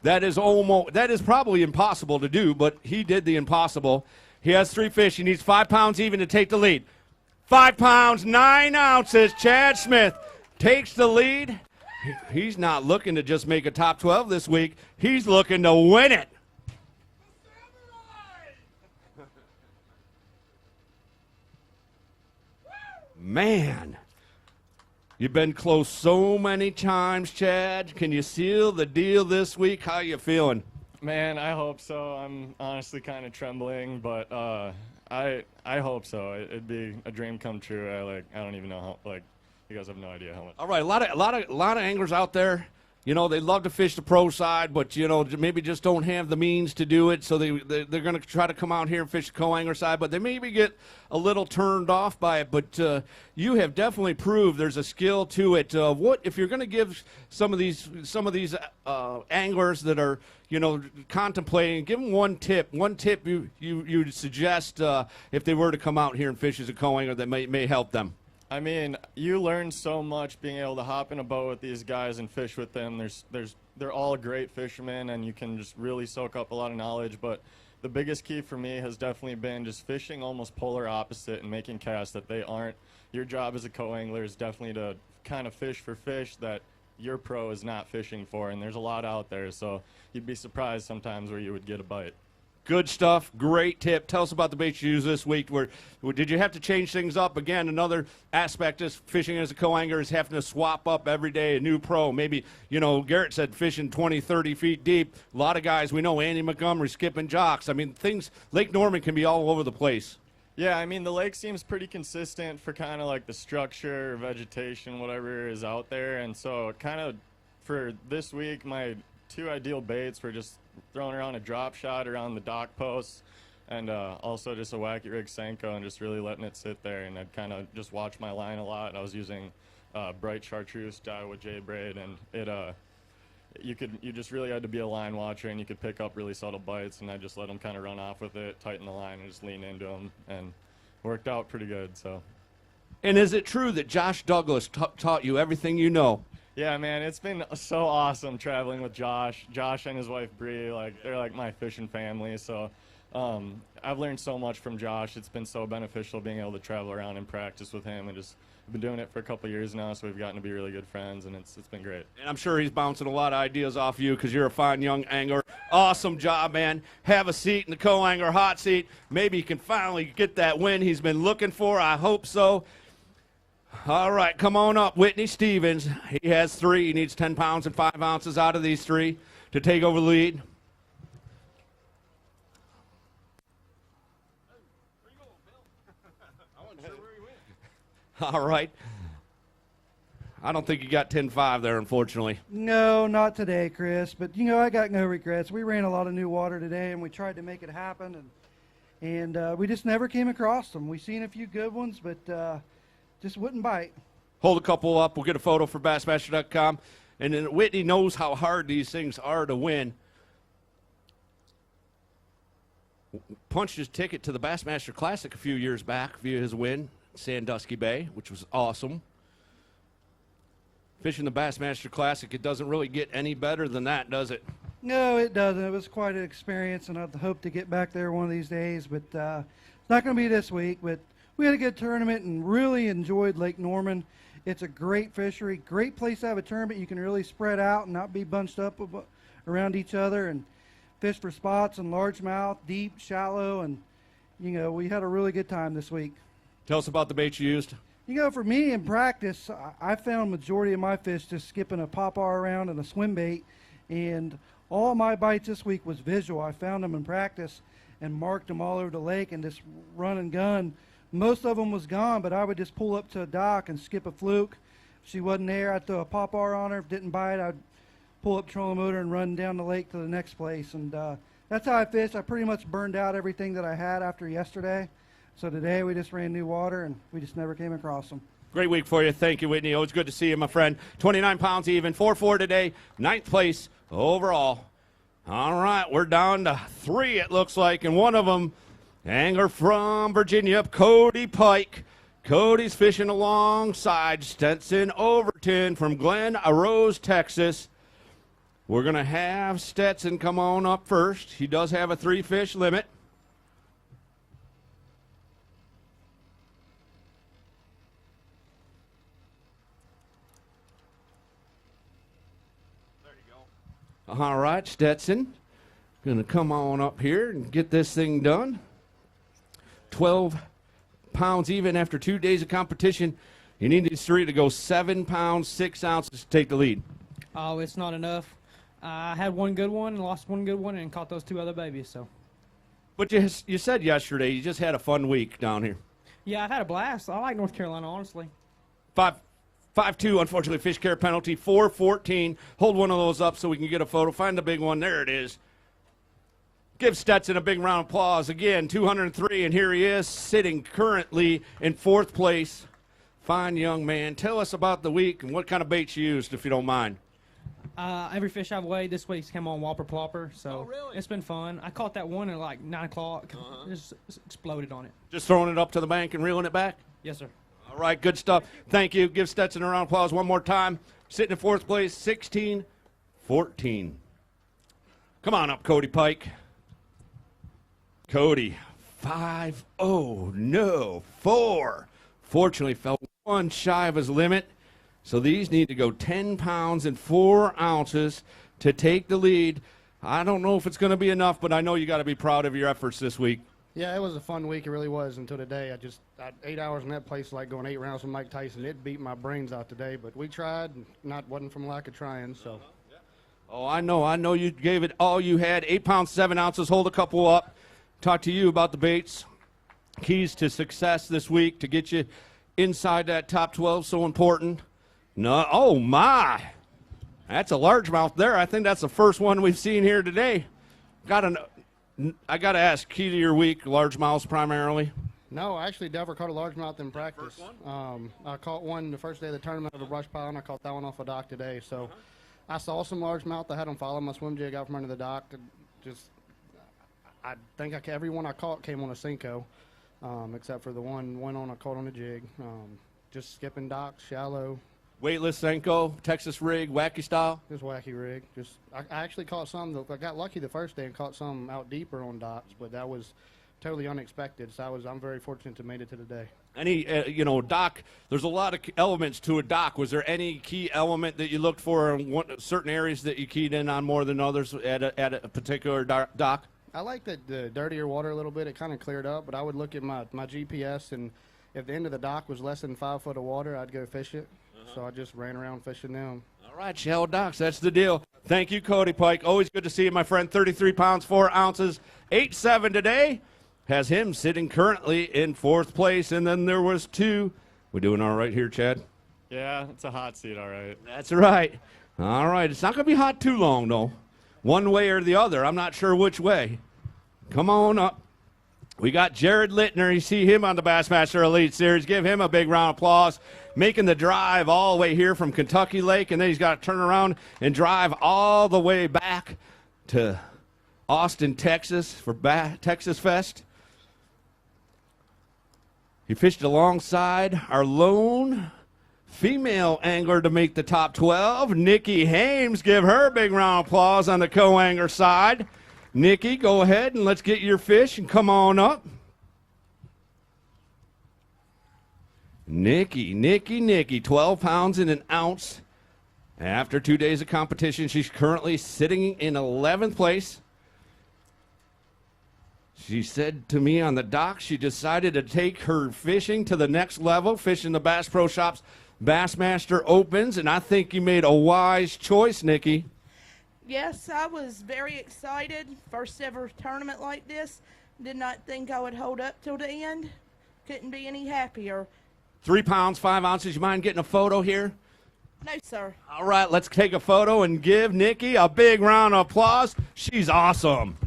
That is probably impossible to do, but he did the impossible. He has 3 fish. He needs 5 pounds even to take the lead. 5 pounds, 9 ounces. Chad Smith takes the lead. He's not looking to just make a top 12 this week. He's looking to win it. Man, you've been close so many times, Chad. Can you seal the deal this week? How you feeling? Man, I hope so. I'm honestly kind of trembling, but I hope so. It'd be a dream come true. I don't even know how. You guys have no idea how much. All right, a lot of anglers out there. They love to fish the pro side, but maybe just don't have the means to do it. So they're going to try to come out here and fish the co-angler side, but they maybe get a little turned off by it. But you have definitely proved there's a skill to it. What if you're going to give some of these anglers that are contemplating? Give them one tip. One tip you'd suggest if they were to come out here and fish as a co-angler that may help them. I mean, you learn so much being able to hop in a boat with these guys and fish with them. They're all great fishermen, and you can just really soak up a lot of knowledge. But the biggest key for me has definitely been just fishing almost polar opposite and making casts that they aren't. Your job as a co-angler is definitely to kind of fish for fish that your pro is not fishing for, and there's a lot out there, so you'd be surprised sometimes where you would get a bite. Good stuff. Great tip. Tell us about the baits you used this week. Did you have to change things up? Again, another aspect is fishing as a co-angler is having to swap up every day, a new pro. Maybe, Garrett said fishing 20, 30 feet deep. A lot of guys, we know Andy Montgomery, skipping jocks. I mean, Lake Norman can be all over the place. Yeah, I mean, the lake seems pretty consistent for kind of like the structure, vegetation, whatever is out there. And so kind of for this week, my two ideal baits were just throwing around a drop shot around the dock posts and also just a wacky rig Senko and just really letting it sit there. And I'd kind of just watch my line a lot. I was using bright chartreuse Daiwa J-braid, and you just really had to be a line watcher, and you could pick up really subtle bites, and I just let them kind of run off with it, tighten the line, and just lean into them, and worked out pretty good. So. And is it true that Josh Douglas taught you everything you know? Yeah, man, it's been so awesome traveling with Josh. Josh and his wife Bree, they're like my fishing family. So I've learned so much from Josh. It's been so beneficial being able to travel around and practice with him, and just been doing it for a couple of years now, so we've gotten to be really good friends, and it's been great. And I'm sure he's bouncing a lot of ideas off you because you're a fine young angler. Awesome job, man. Have a seat in the co-angler hot seat. Maybe he can finally get that win he's been looking for. I hope so. All right, come on up, Whitney Stevens. He has 3. He needs 10 pounds and 5 ounces out of these 3 to take over the lead. All right. I don't think you got 10-5 there, unfortunately. No, not today, Chris. But, I got no regrets. We ran a lot of new water today, and we tried to make it happen. And we just never came across them. We seen a few good ones, but just wouldn't bite. Hold a couple up. We'll get a photo for Bassmaster.com. And then Whitney knows how hard these things are to win. Punched his ticket to the Bassmaster Classic a few years back via his win at Sandusky Bay, which was awesome. Fishing the Bassmaster Classic, it doesn't really get any better than that, does it? No, it doesn't. It was quite an experience, and I'd hope to get back there one of these days. But it's not going to be this week. But we had a good tournament and really enjoyed Lake Norman. It's a great fishery, great place to have a tournament. You can really spread out and not be bunched up around each other and fish for spots and largemouth, deep, shallow, and, we had a really good time this week. Tell us about the bait you used. For me in practice, I found majority of my fish just skipping a pop-ar around and a swim bait, and all my bites this week was visual. I found them in practice and marked them all over the lake and just run and gun. Most of them was gone, but I would just pull up to a dock and skip a fluke. If she wasn't there, I'd throw a pop-ar on her. If didn't bite, I'd pull up trolling motor and run down the lake to the next place. And that's how I fished. I pretty much burned out everything that I had after yesterday. So today we just ran new water, and we just never came across them. Great week for you. Thank you, Whitney. Always good to see you, my friend. 29 pounds even, 4-4 today, 9th place overall. All right, we're down to 3, it looks like, and one of them, angler from Virginia, Cody Pike. Cody's fishing alongside Stetson Overton from Glen Rose, Texas. We're going to have Stetson come on up first. He does have a 3-fish limit. All right, Stetson, going to come on up here and get this thing done. 12 pounds even after 2 days of competition. You need these 3 to go 7 pounds, 6 ounces to take the lead. Oh, it's not enough. I had one good one, lost one good one, and caught those 2 other babies. So. But you said yesterday you just had a fun week down here. Yeah, I've had a blast. I like North Carolina, honestly. 5-2, unfortunately, fish care penalty, 4-14. Hold one of those up so we can get a photo. Find the big one. There it is. Give Stetson a big round of applause. Again, 203, and here he is, sitting currently in 4th place. Fine young man. Tell us about the week and what kind of baits you used, if you don't mind. Every fish I've weighed this week's come on Whopper Plopper, so it's been fun. I caught that one at like 9 o'clock. Just exploded on it. Just throwing it up to the bank and reeling it back? Yes, sir. All right, good stuff. Thank you. Give Stetson a round of applause one more time. Sitting in 4th place, 16-14. Come on up, Cody Pike. Cody, 5, oh no, 4. Fortunately, fell 1 shy of his limit. So these need to go 10 pounds and 4 ounces to take the lead. I don't know if it's going to be enough, but I know you got to be proud of your efforts this week. Yeah, it was a fun week. It really was until today. I 8 hours in that place, like going 8 rounds with Mike Tyson. It beat my brains out today, but we tried. Wasn't from lack of trying. So. Oh, I know you gave it all you had. 8 pounds, 7 ounces. Hold a couple up. Talk to you about the baits. Keys to success this week to get you inside that top 12. So important. No, oh my. That's a largemouth there. I think that's the first one we've seen here today. I got to ask, key to your week, largemouths primarily? No, I actually never caught a largemouth in practice. I caught one the first day of the tournament at a brush pile, and I caught that one off a dock today. So I saw some largemouth. I had them follow my swim jig out from under the dock. I think every one I caught came on a Senko, except for the one I caught on a jig. Just skipping docks, shallow. Weightless Senko, Texas rig, wacky style? Just wacky rig. I actually caught some. I got lucky the first day and caught some out deeper on docks, but that was totally unexpected. So I'm very fortunate to made it to today. Any, dock, there's a lot of elements to a dock. Was there any key element that you looked for in certain areas that you keyed in on more than others at a particular dock? I like the dirtier water a little bit. It kind of cleared up, but I would look at my GPS, and if the end of the dock was less than 5 foot of water, I'd go fish it. So I just ran around fishing them. All right, shallow docks, that's the deal. Thank you, Cody Pike. Always good to see you, my friend. 33 pounds, 4 ounces, 8.7 today. Has him sitting currently in 4th place, and then there was 2. We doing all right here, Chad? Yeah, it's a hot seat, all right. That's right. All right, it's not going to be hot too long, though. One way or the other. I'm not sure which way. Come on up. We got Jared Littner. You see him on the Bassmaster Elite Series. Give him a big round of applause. Making the drive all the way here from Kentucky Lake, and then he's got to turn around and drive all the way back to Austin, Texas for Texas Fest. He fished alongside our lone female angler to make the top 12, Nikki Hames. Give her a big round of applause on the co-angler side. Nikki, go ahead and let's get your fish and come on up. Nikki, 12 pounds and an ounce. After 2 days of competition, she's currently sitting in 11th place. She said to me on the dock she decided to take her fishing to the next level, fishing the Bass Pro Shops Bassmaster Opens, and I think you made a wise choice, Nikki. Yes, I was very excited. First ever tournament like this. Did not think I would hold up till the end. Couldn't be any happier. 3 pounds, 5 ounces. You mind getting a photo here? No, sir. All right, let's take a photo and give Nikki a big round of applause. She's awesome.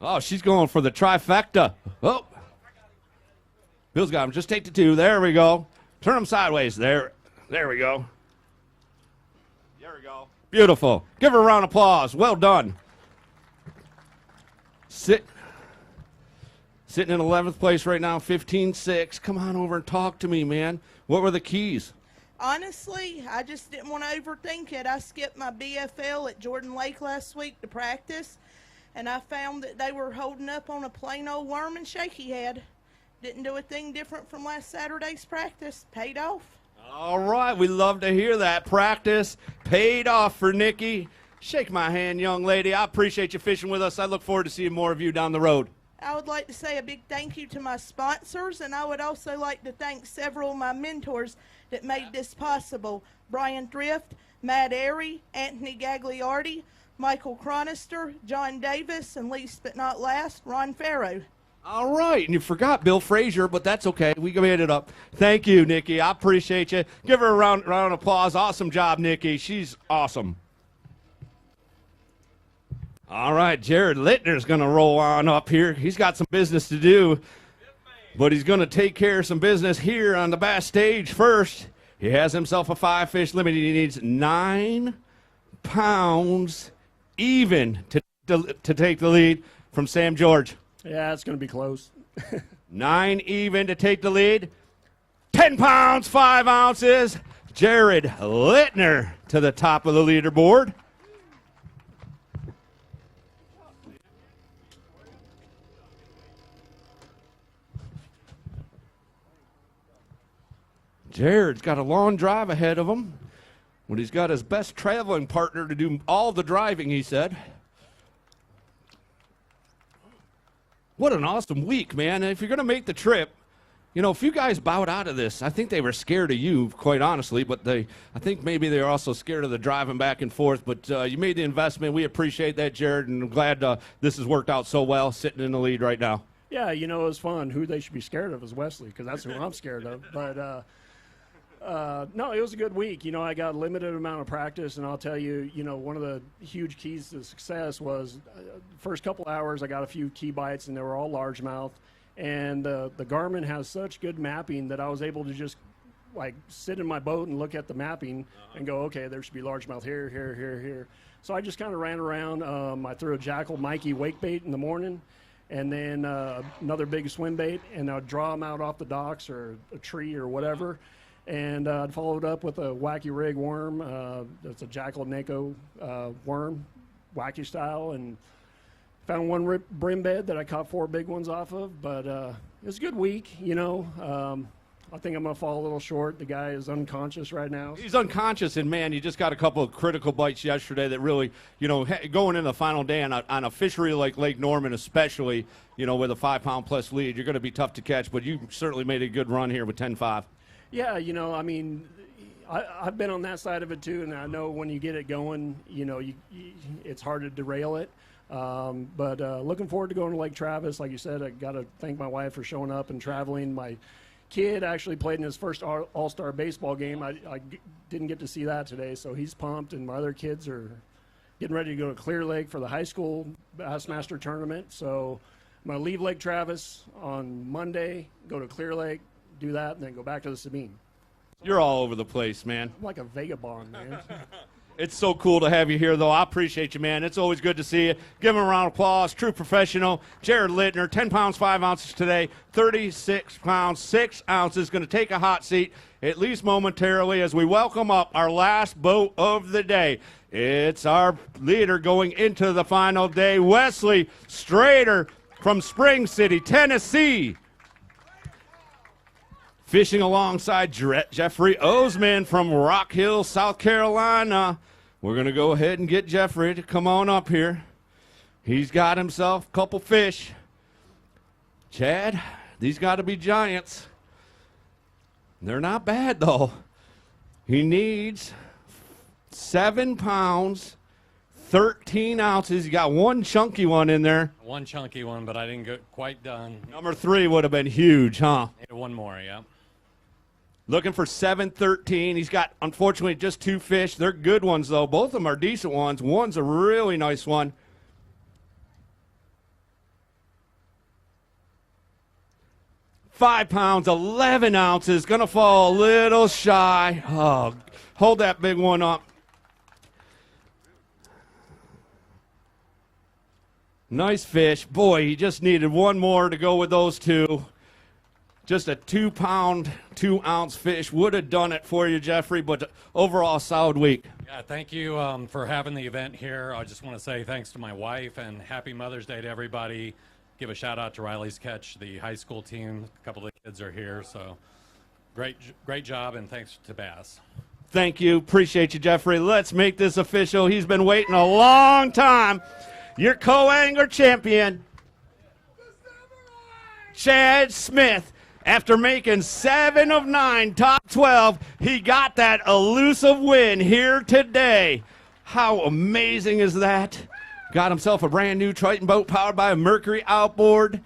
Oh, she's going for the trifecta. Oh. Bill's got him. Just take the 2. There we go. Turn them sideways. There we go. There we go. Beautiful. Give her a round of applause. Well done. Sitting in 11th place right now, 15.6. Come on over and talk to me, man. What were the keys? Honestly, I just didn't want to overthink it. I skipped my BFL at Jordan Lake last week to practice, and I found that they were holding up on a plain old worm and shaky head. Didn't do a thing different from last Saturday's practice. Paid off. All right, we love to hear that. Practice paid off for Nikki. Shake my hand, young lady. I appreciate you fishing with us. I look forward to seeing more of you down the road. I would like to say a big thank you to my sponsors, and I would also like to thank several of my mentors that made this possible. Brian Thrift, Matt Airy, Anthony Gagliardi, Michael Chronister, John Davis, and least but not last, Ron Farrow. All right, and you forgot Bill Frazier, but that's okay. We made it up. Thank you, Nikki. I appreciate you. Give her a round of applause. Awesome job, Nikki. She's awesome. All right, Jared Littner's going to roll on up here. He's got some business to do, but he's going to take care of some business here on the bass stage first. He has himself a 5-fish limit. He needs 9 pounds even to take the lead from Sam George. Yeah, it's going to be close. 9 even to take the lead. 10 pounds, 5 ounces. Jared Littner to the top of the leaderboard. Jared's got a long drive ahead of him, when he's got his best traveling partner to do all the driving, he said. What an awesome week, man. And if you're going to make the trip, you know, if you guys bowed out of this, I think they were scared of you, quite honestly, but I think maybe they were also scared of the driving back and forth. But you made the investment. We appreciate that, Jared, and I'm glad this has worked out so well, sitting in the lead right now. Yeah, you know, it was fun. Who they should be scared of is Wesley, because that's who I'm scared of. But no, it was a good week. You know, I got a limited amount of practice, and I'll tell you, you know, one of the huge keys to success was first couple hours I got a few key bites, and they were all largemouth. And the Garmin has such good mapping that I was able to just like sit in my boat and look at the mapping and go, okay, there should be largemouth here, here, here, here. So I just kind of ran around. I threw a Jackal Mikey wake bait in the morning, and then another big swim bait, and I'd draw them out off the docks or a tree or whatever. And I'd follow it up with a wacky rig worm. That's a Jackal Nako worm, wacky style, and found one brim bed that I caught 4 big ones off of. But it was a good week, you know. I think I'm going to fall a little short. The guy is unconscious right now. He's unconscious, and, man, you just got a couple of critical bites yesterday that really, you know, going into the final day on a fishery like Lake Norman especially, you know, with a 5-pound-plus lead, you're going to be tough to catch. But you certainly made a good run here with 10-5. Yeah, you know, I mean, I've been on that side of it too, and I know when you get it going, you know, it's hard to derail it. But looking forward to going to Lake Travis. Like you said, I got to thank my wife for showing up and traveling. My kid actually played in his first All-Star baseball game. I didn't get to see that today, so he's pumped, and my other kids are getting ready to go to Clear Lake for the high school Bassmaster tournament. So I'm going to leave Lake Travis on Monday, go to Clear Lake, do that, and then go back to the Sabine. You're all over the place, man. I'm like a vagabond, man. It's so cool to have you here, though. I appreciate you, man. It's always good to see you. Give him a round of applause. True professional, Jared Littner, 10 pounds, 5 ounces today, 36 pounds, 6 ounces. Going to take a hot seat, at least momentarily, as we welcome up our last boat of the day. It's our leader going into the final day, Wesley Strader from Spring City, Tennessee. Fishing alongside Jeffrey Oseman from Rock Hill, South Carolina. We're going to go ahead and get Jeffrey to come on up here. He's got himself a couple fish. Chad, these got to be giants. They're not bad, though. He needs 7 pounds, 13 ounces. You got one chunky one in there. One chunky one, but I didn't get quite done. Number 3 would have been huge, huh? One more, yeah. Looking for 7-13. He's got, unfortunately, just 2 fish. They're good ones, though. Both of them are decent ones. One's a really nice one. $5 pounds, 11 ounces. Going to fall a little shy. Oh, hold that big one up. Nice fish. Boy, he just needed one more to go with those 2. Just a 2-pound, 2-ounce fish would have done it for you, Jeffrey, but overall, solid week. Yeah, thank you for having the event here. I just want to say thanks to my wife and happy Mother's Day to everybody. Give a shout out to Riley's Catch, the high school team. A couple of the kids are here, so great job, and thanks to Bass. Thank you. Appreciate you, Jeffrey. Let's make this official. He's been waiting a long time. Your co-angler champion, Chad Smith. After making 7 of 9 top 12, he got that elusive win here today. How amazing is that? Got himself a brand new Triton boat powered by a Mercury outboard.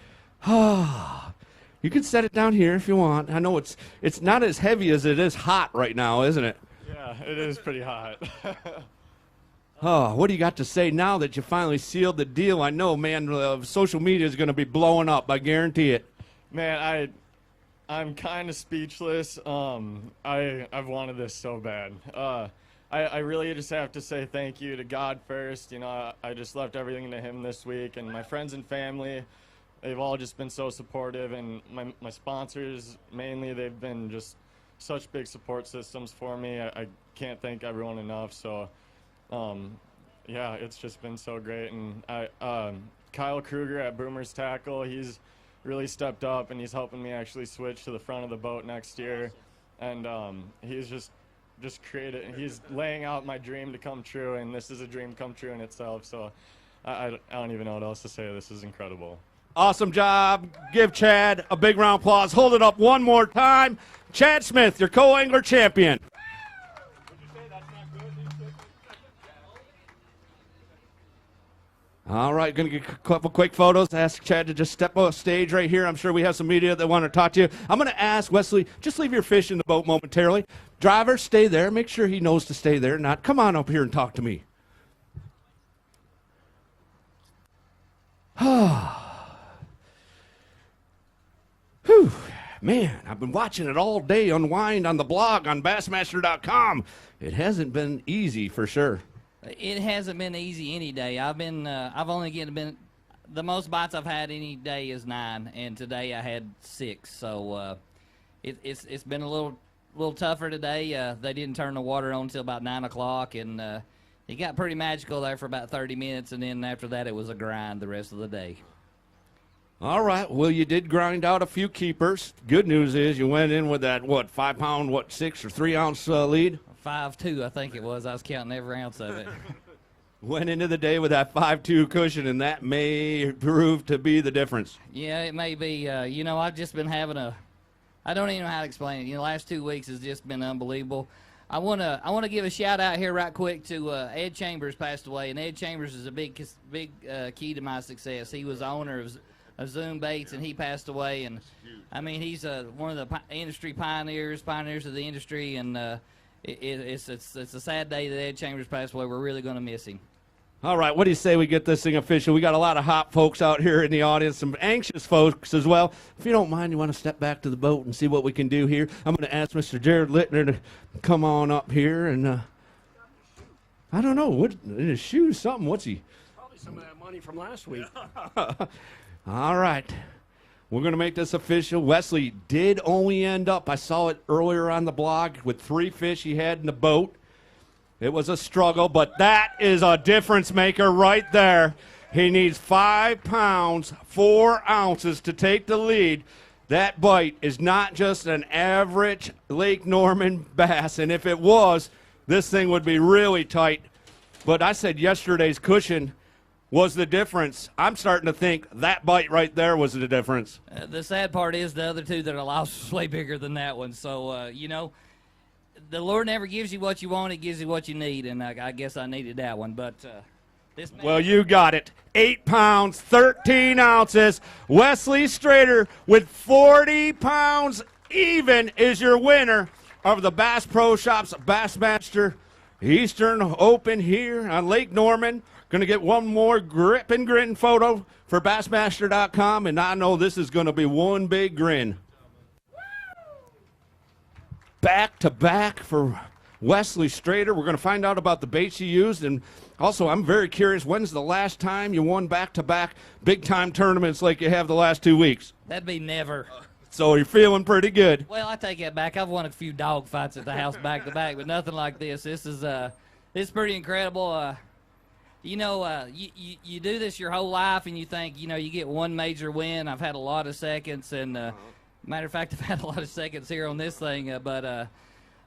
You can set it down here if you want. I know it's not as heavy as it is hot right now, isn't it? Yeah, it is pretty hot. What do you got to say now that you finally sealed the deal? I know, man, social media is going to be blowing up. I guarantee it. Man, I'm kind of speechless. I've wanted this so bad. I really just have to say thank you to God first. You know, I just left everything to Him this week, and my friends and family, they've all just been so supportive, and my sponsors mainly, they've been just such big support systems for me. I can't thank everyone enough. So, yeah, it's just been so great. And Kyle Kruger at Boomer's Tackle, he's really stepped up, and he's helping me actually switch to the front of the boat next year. And he's just created. He's laying out my dream to come true, and this is a dream come true in itself. So I don't even know what else to say. This is incredible. Awesome job. Give Chad a big round of applause. Hold it up one more time. Chad Smith, your co-angler champion. All right, going to get a couple quick photos. Ask Chad to just step on stage right here. I'm sure we have some media that want to talk to you. I'm going to ask Wesley, just leave your fish in the boat momentarily. Driver, stay there. Make sure he knows to stay there. Not, come on up here and talk to me. Whew. Man, I've been watching it all day unwind on the blog on Bassmaster.com. It hasn't been easy for sure. It hasn't been easy any day. I've only been, the most bites I've had any day is 9, and today I had 6. So it's been a little tougher today. They didn't turn the water on until about 9 o'clock, and it got pretty magical there for about 30 minutes, and then after that it was a grind the rest of the day. All right. Well, you did grind out a few keepers. Good news is you went in with that, 5-pound, 6 or 3-ounce lead? 5.2, I think it was. I was counting every ounce of it. Went into the day with that 5.2 cushion, and that may prove to be the difference. Yeah, it may be. I've just been having I don't even know how to explain it. The last 2 weeks has just been unbelievable. I wanna give a shout out here right quick to Ed Chambers passed away, and Ed Chambers is a big key to my success. He was the owner of Zoom Baits, and he passed away. And I mean, he's one of the industry pioneers of the industry, and it's a sad day that Ed Chambers passed away. We're really going to miss him. All right, what do you say we get this thing official? We got a lot of hot folks out here in the audience, some anxious folks as well. If you don't mind, you want to step back to the boat and see what we can do here. I'm going to ask Mr. Jared Littner to come on up here, and I don't know, what in his shoes, something. What's he? Probably some of that money from last week. All right. We're going to make this official. Wesley did only end up, I saw it earlier on the blog, with 3 fish he had in the boat. It was a struggle, but that is a difference maker right there. He needs 5 pounds, 4 ounces to take the lead. That bite is not just an average Lake Norman bass, and if it was, this thing would be really tight. But I said yesterday's cushion was the difference. I'm starting to think that bite right there was the difference. The sad part is the other 2 that I lost was way bigger than that one. So, the Lord never gives you what you want, He gives you what you need, and I guess I needed that one. But this man— Well, you got it. 8 pounds, 13 ounces. Wesley Strader with 40 pounds even is your winner of the Bass Pro Shops Bassmaster Eastern Open here on Lake Norman. Going to get one more grip and grin photo for Bassmaster.com, and I know this is going to be one big grin. Back to back for Wesley Strader. We're going to find out about the baits you used, and also I'm very curious, when's the last time you won back-to-back big-time tournaments like you have the last 2 weeks? That'd be never. So you're feeling pretty good. Well, I take that back. I've won a few dog fights at the house back-to-back, but nothing like this. This is pretty incredible. You do this your whole life, and you think, you get one major win. I've had a lot of seconds, and matter of fact, I've had a lot of seconds here on this thing, but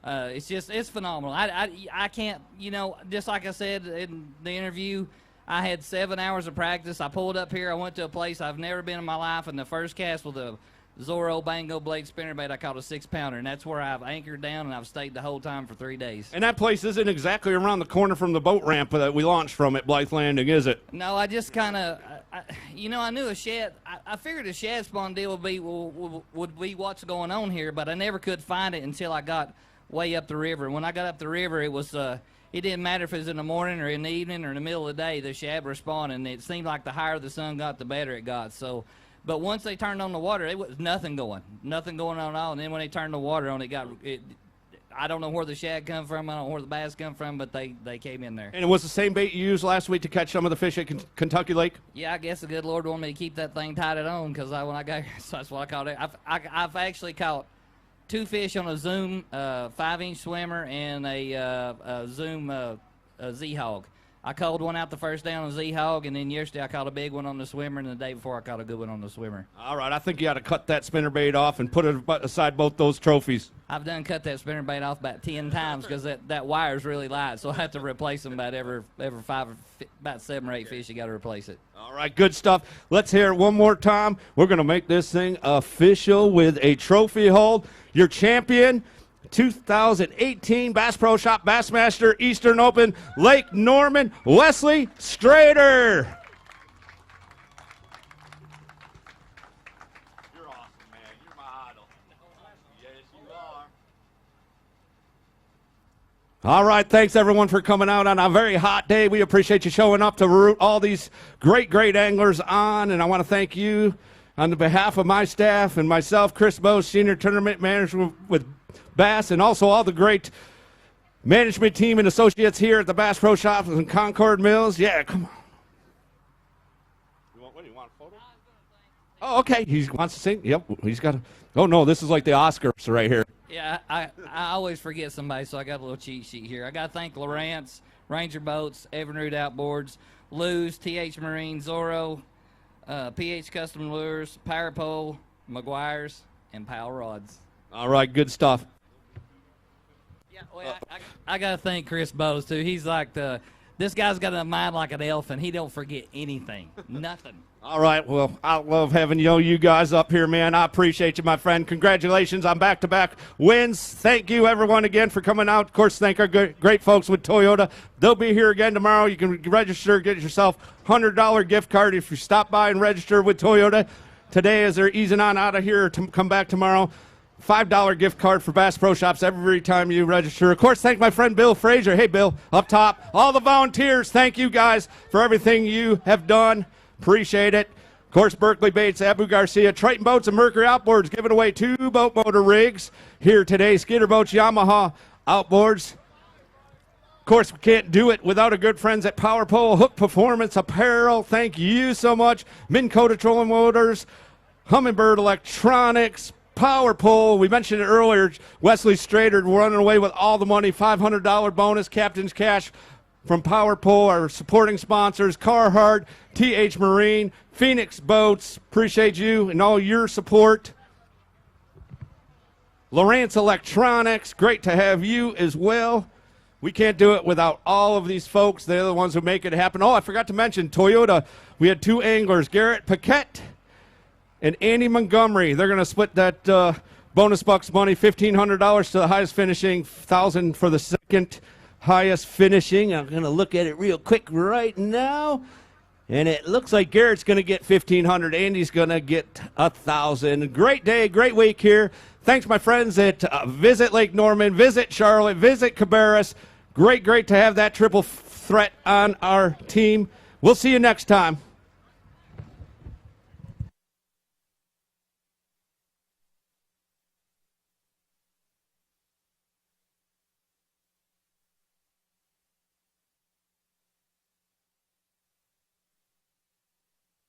it's phenomenal. I can't, just like I said in the interview, I had 7 hours of practice. I pulled up here. I went to a place I've never been in my life, and the first cast with a Zorro Bango blade spinnerbait, I caught a 6-pounder, and that's where I've anchored down, and I've stayed the whole time for 3 days. And that place isn't exactly around the corner from the boat ramp that we launched from at Blythe Landing, is it? No, I just kind of, I knew a shad. I figured a shad spawn deal would be what's going on here, but I never could find it until I got way up the river. When I got up the river, it was it didn't matter if it was in the morning or in the evening or in the middle of the day, the shad were spawning. And it seemed like the higher the sun got, the better it got. So. But once they turned on the water, it was nothing going on at all. And then when they turned the water on, I don't know where the shad come from. I don't know where the bass come from, but they came in there. And it was the same bait you used last week to catch some of the fish at Kentucky Lake? Yeah, I guess the good Lord wanted me to keep that thing tied on because when I got here, so that's what I caught it. I've actually caught 2 fish on a Zoom 5-inch swimmer and a Zoom Z-Hog. I called one out the first day on a Z-Hog, and then yesterday I caught a big one on the swimmer, and the day before I caught a good one on the swimmer. All right, I think you ought to cut that spinnerbait off and put it aside both those trophies. I've done cut that spinnerbait off about 10 times because that wire's really light, so I have to replace them about every about 7 or 8 fish. You got to replace it. All right, good stuff. Let's hear it one more time. We're going to make this thing official with a trophy hold. Your champion, 2018 Bass Pro Shop Bassmaster Eastern Open, Lake Norman, Wesley Strader. You're awesome, man. You're my idol. Yes, you are. All right, thanks everyone for coming out on a very hot day. We appreciate you showing up to root all these great anglers on, and I want to thank you on the behalf of my staff and myself, Chris Bose, Senior Tournament Manager with Bass, and also all the great management team and associates here at the Bass Pro Shops and Concord Mills. Yeah, come on. What do you want, a photo? Oh, okay. He wants to sing? Yep. He's got a... Oh, no, this is like the Oscars right here. Yeah, I always forget somebody, so I got a little cheat sheet here. I got to thank Lowrance, Ranger Boats, Evinrude Outboards, Lou's, TH Marine, Zorro, PH Custom Lures, Power Pole, McGuire's, and Powell Rods. All right, good stuff. Yeah, well, I got to thank Chris Bose, too. He's like this guy's got a mind like an elephant. He don't forget anything. Nothing. All right, well, I love having you guys up here, man. I appreciate you, my friend. Congratulations on back-to-back wins. Thank you, everyone, again, for coming out. Of course, thank our great folks with Toyota. They'll be here again tomorrow. You can register, get yourself a $100 gift card if you stop by and register with Toyota today as they're easing on out of here to come back tomorrow. $5 gift card for Bass Pro Shops every time you register. Of course, thank my friend Bill Frazier. Hey, Bill, up top. All the volunteers, thank you guys for everything you have done. Appreciate it. Of course, Berkeley Baits, Abu Garcia, Triton Boats, and Mercury Outboards giving away 2 boat motor rigs here today. Skeeter Boats, Yamaha Outboards. Of course, we can't do it without our good friends at Power Pole, Hook Performance Apparel. Thank you so much. Minn Kota Trolling Motors, Humminbird Electronics, Power Pole. We mentioned it earlier. Wesley Strader running away with all the money. $500 bonus, Captain's Cash from Power Pole, our supporting sponsors, Carhartt, TH Marine, Phoenix Boats. Appreciate you and all your support. Lowrance Electronics, great to have you as well. We can't do it without all of these folks. They're the ones who make it happen. Oh, I forgot to mention Toyota. We had 2 anglers, Garrett Paquette and Andy Montgomery. They're going to split that bonus bucks money, $1,500 to the highest finishing, $1,000 for the second highest finishing. I'm going to look at it real quick right now, and it looks like Garrett's going to get $1,500. Andy's going to get $1,000. Great day, great week here. Thanks, my friends at Visit Lake Norman, Visit Charlotte, Visit Cabarrus. Great to have that triple threat on our team. We'll see you next time.